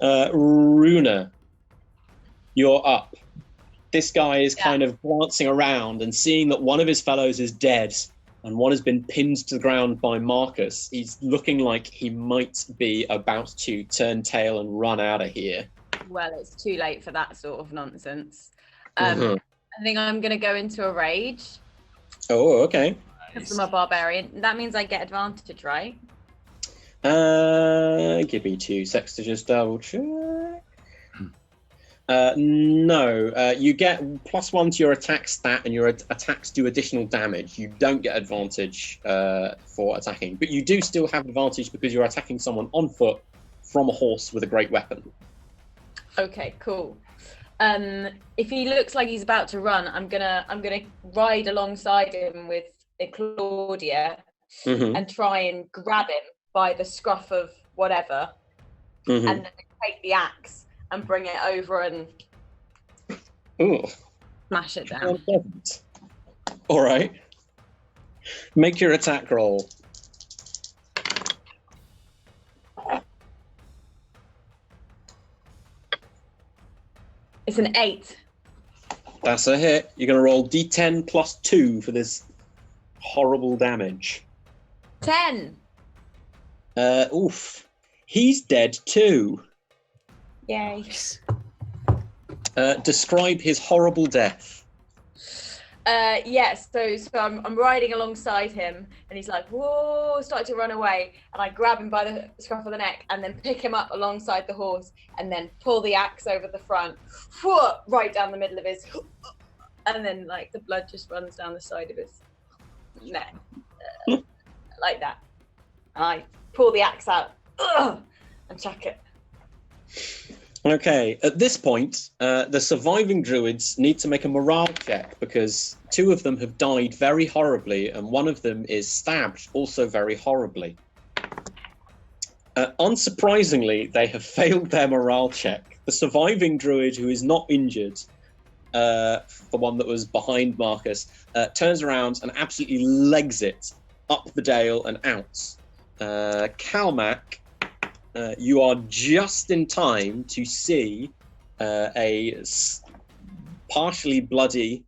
Runa, you're up. This guy is kind of glancing around and seeing that one of his fellows is dead and one has been pinned to the ground by Marcus. He's looking like he might be about to turn tail and run out of here. Well, it's too late for that sort of nonsense. I think I'm going to go into a rage. Oh, okay. Because I'm a barbarian. That means I get advantage, right? Give me 2 seconds to just double check. No, you get +1 to your attack stat, and your attacks do additional damage. You don't get advantage for attacking, but you do still have advantage because you're attacking someone on foot from a horse with a great weapon. Okay, cool. If he looks like he's about to run, I'm gonna ride alongside him with Claudia and try and grab him by the scruff of whatever, and then take the axe and bring it over and smash it down. All right. Make your attack roll. It's an 8. That's a hit. You're going to roll d10 plus 2 for this horrible damage. 10. Oof. He's dead too. Yay. Describe his horrible death. Yes, so I'm riding alongside him, and he's like, whoa, starting to run away, and I grab him by the scruff of the neck, and then pick him up alongside the horse, and then pull the axe over the front, right down the middle of his, and then like the blood just runs down the side of his neck, like that. And I pull the axe out, and chuck it. Okay, at this point, the surviving druids need to make a morale check because 2 of them have died very horribly and 1 of them is stabbed also very horribly. Unsurprisingly, they have failed their morale check. The surviving druid who is not injured, the one that was behind Marcus, turns around and absolutely legs it up the dale and out. Calmac, you are just in time to see a partially bloody,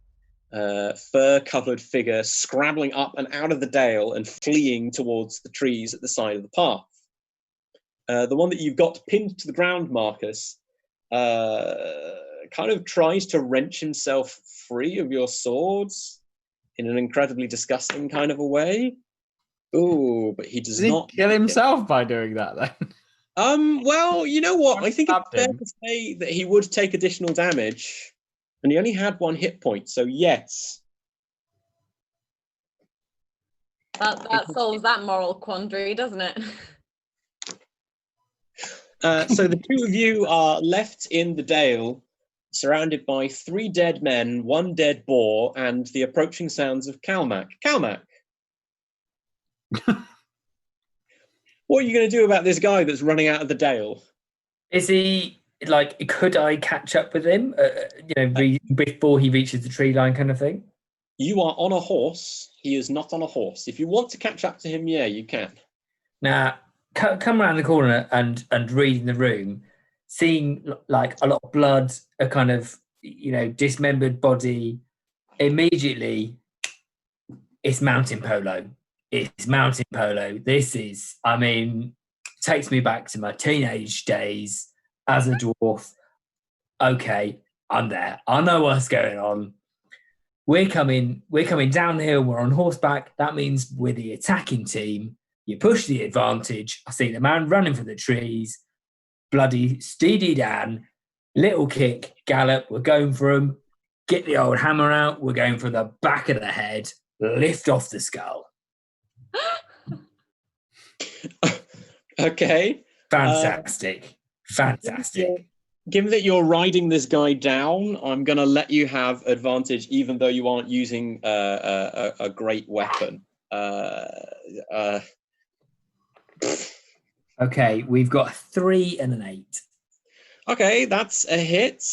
fur-covered figure scrabbling up and out of the dale and fleeing towards the trees at the side of the path. The one that you've got pinned to the ground, Marcus, kind of tries to wrench himself free of your swords in an incredibly disgusting kind of a way. Ooh, but he does not kill himself by doing that then? Well, you know what? I think it's Stabbed fair him. to say that he would take additional damage, and he only had 1 hit point, so yes. That solves that moral quandary, doesn't it? So the 2 of you are left in the dale, surrounded by 3 dead men, 1 dead boar, and the approaching sounds of Calmac. Calmac! What are you going to do about this guy that's running out of the dale? Is he like? Could I catch up with him? Before he reaches the tree line, kind of thing. You are on a horse. He is not on a horse. If you want to catch up to him, yeah, you can. Now, come around the corner and reading the room, seeing like a lot of blood, a kind of dismembered body. Immediately, it's mountain polo. It's mountain polo. This is, takes me back to my teenage days as a dwarf. Okay, I'm there. I know what's going on. We're coming downhill. We're on horseback. That means we're the attacking team. You push the advantage. I see the man running for the trees. Bloody Steedy Dan. Little kick, gallop. We're going for him. Get the old hammer out. We're going for the back of the head. Lift off the skull. Okay. Fantastic. Fantastic. Given that you're riding this guy down, I'm going to let you have advantage, even though you aren't using a great weapon. Okay, we've got a 3 and an 8. Okay, that's a hit.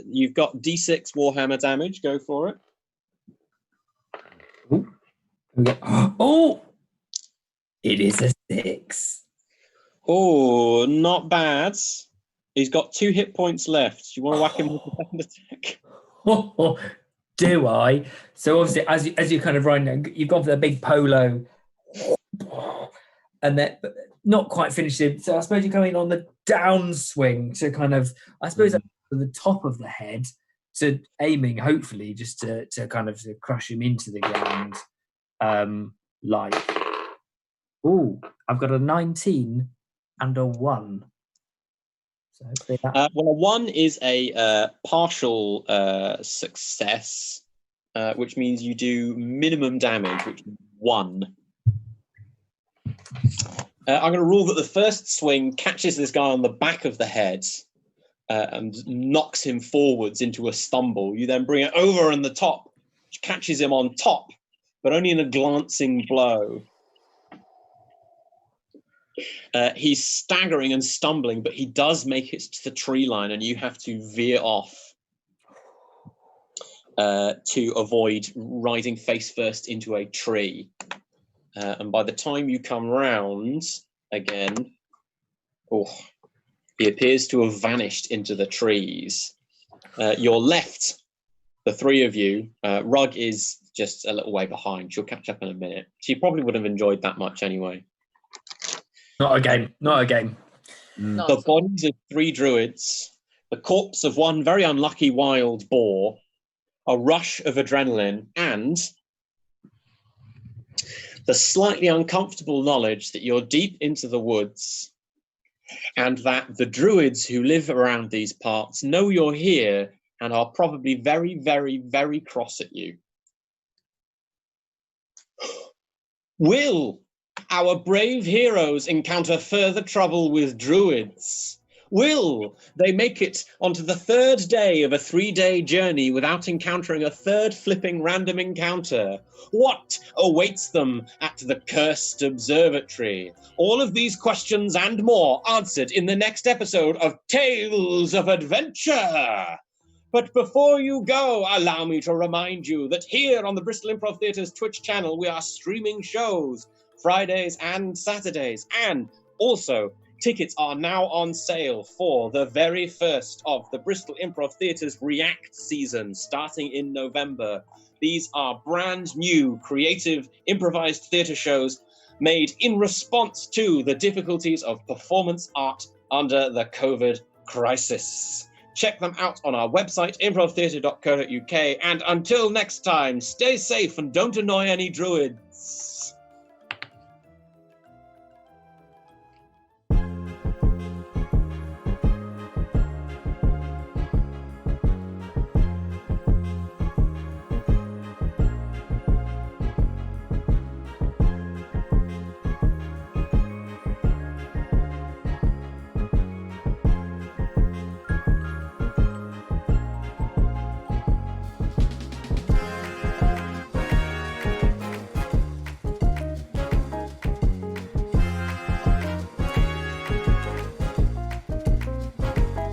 You've got D6 Warhammer damage. Go for it. Oh! It is a 6. Oh, not bad. He's got 2 hit points left. Do you want to whack him with the second attack? Oh, do I? So obviously, as you kind of run down, you've gone for the big polo, and then not quite finished it. So I suppose you're going on the downswing to kind of, I suppose, at the top of the head, to aiming hopefully just to kind of to crush him into the ground. I've got a 19 and a 1. So hopefully that. Well, a 1 is a partial success, which means you do minimum damage, which is 1. I'm going to rule that the first swing catches this guy on the back of the head and knocks him forwards into a stumble. You then bring it over on the top, which catches him on top, but only in a glancing blow. He's staggering and stumbling, but he does make it to the tree line, and you have to veer off to avoid riding face first into a tree. And by the time you come round again, he appears to have vanished into the trees. You're left, the three of you. Rug is just a little way behind. She'll catch up in a minute. She probably would have enjoyed that much anyway. Not a game. Not a game. Not The at all. bodies of 3 druids, the corpse of 1 very unlucky wild boar, a rush of adrenaline, and the slightly uncomfortable knowledge that you're deep into the woods and that the druids who live around these parts know you're here and are probably very, very, very cross at you. Will our brave heroes encounter further trouble with druids? Will they make it onto the 3rd day of a 3-day journey without encountering a 3rd flipping random encounter? What awaits them at the Cursed Observatory? All of these questions and more answered in the next episode of Tales of Adventure. But before you go, allow me to remind you that here on the Bristol Improv Theatre's Twitch channel, we are streaming shows Fridays and Saturdays, and also tickets are now on sale for the very first of the Bristol Improv Theatre's React season, starting in November. These are brand new, creative, improvised theatre shows made in response to the difficulties of performance art under the COVID crisis. Check them out on our website, improvtheatre.co.uk, and until next time, stay safe and don't annoy any druids.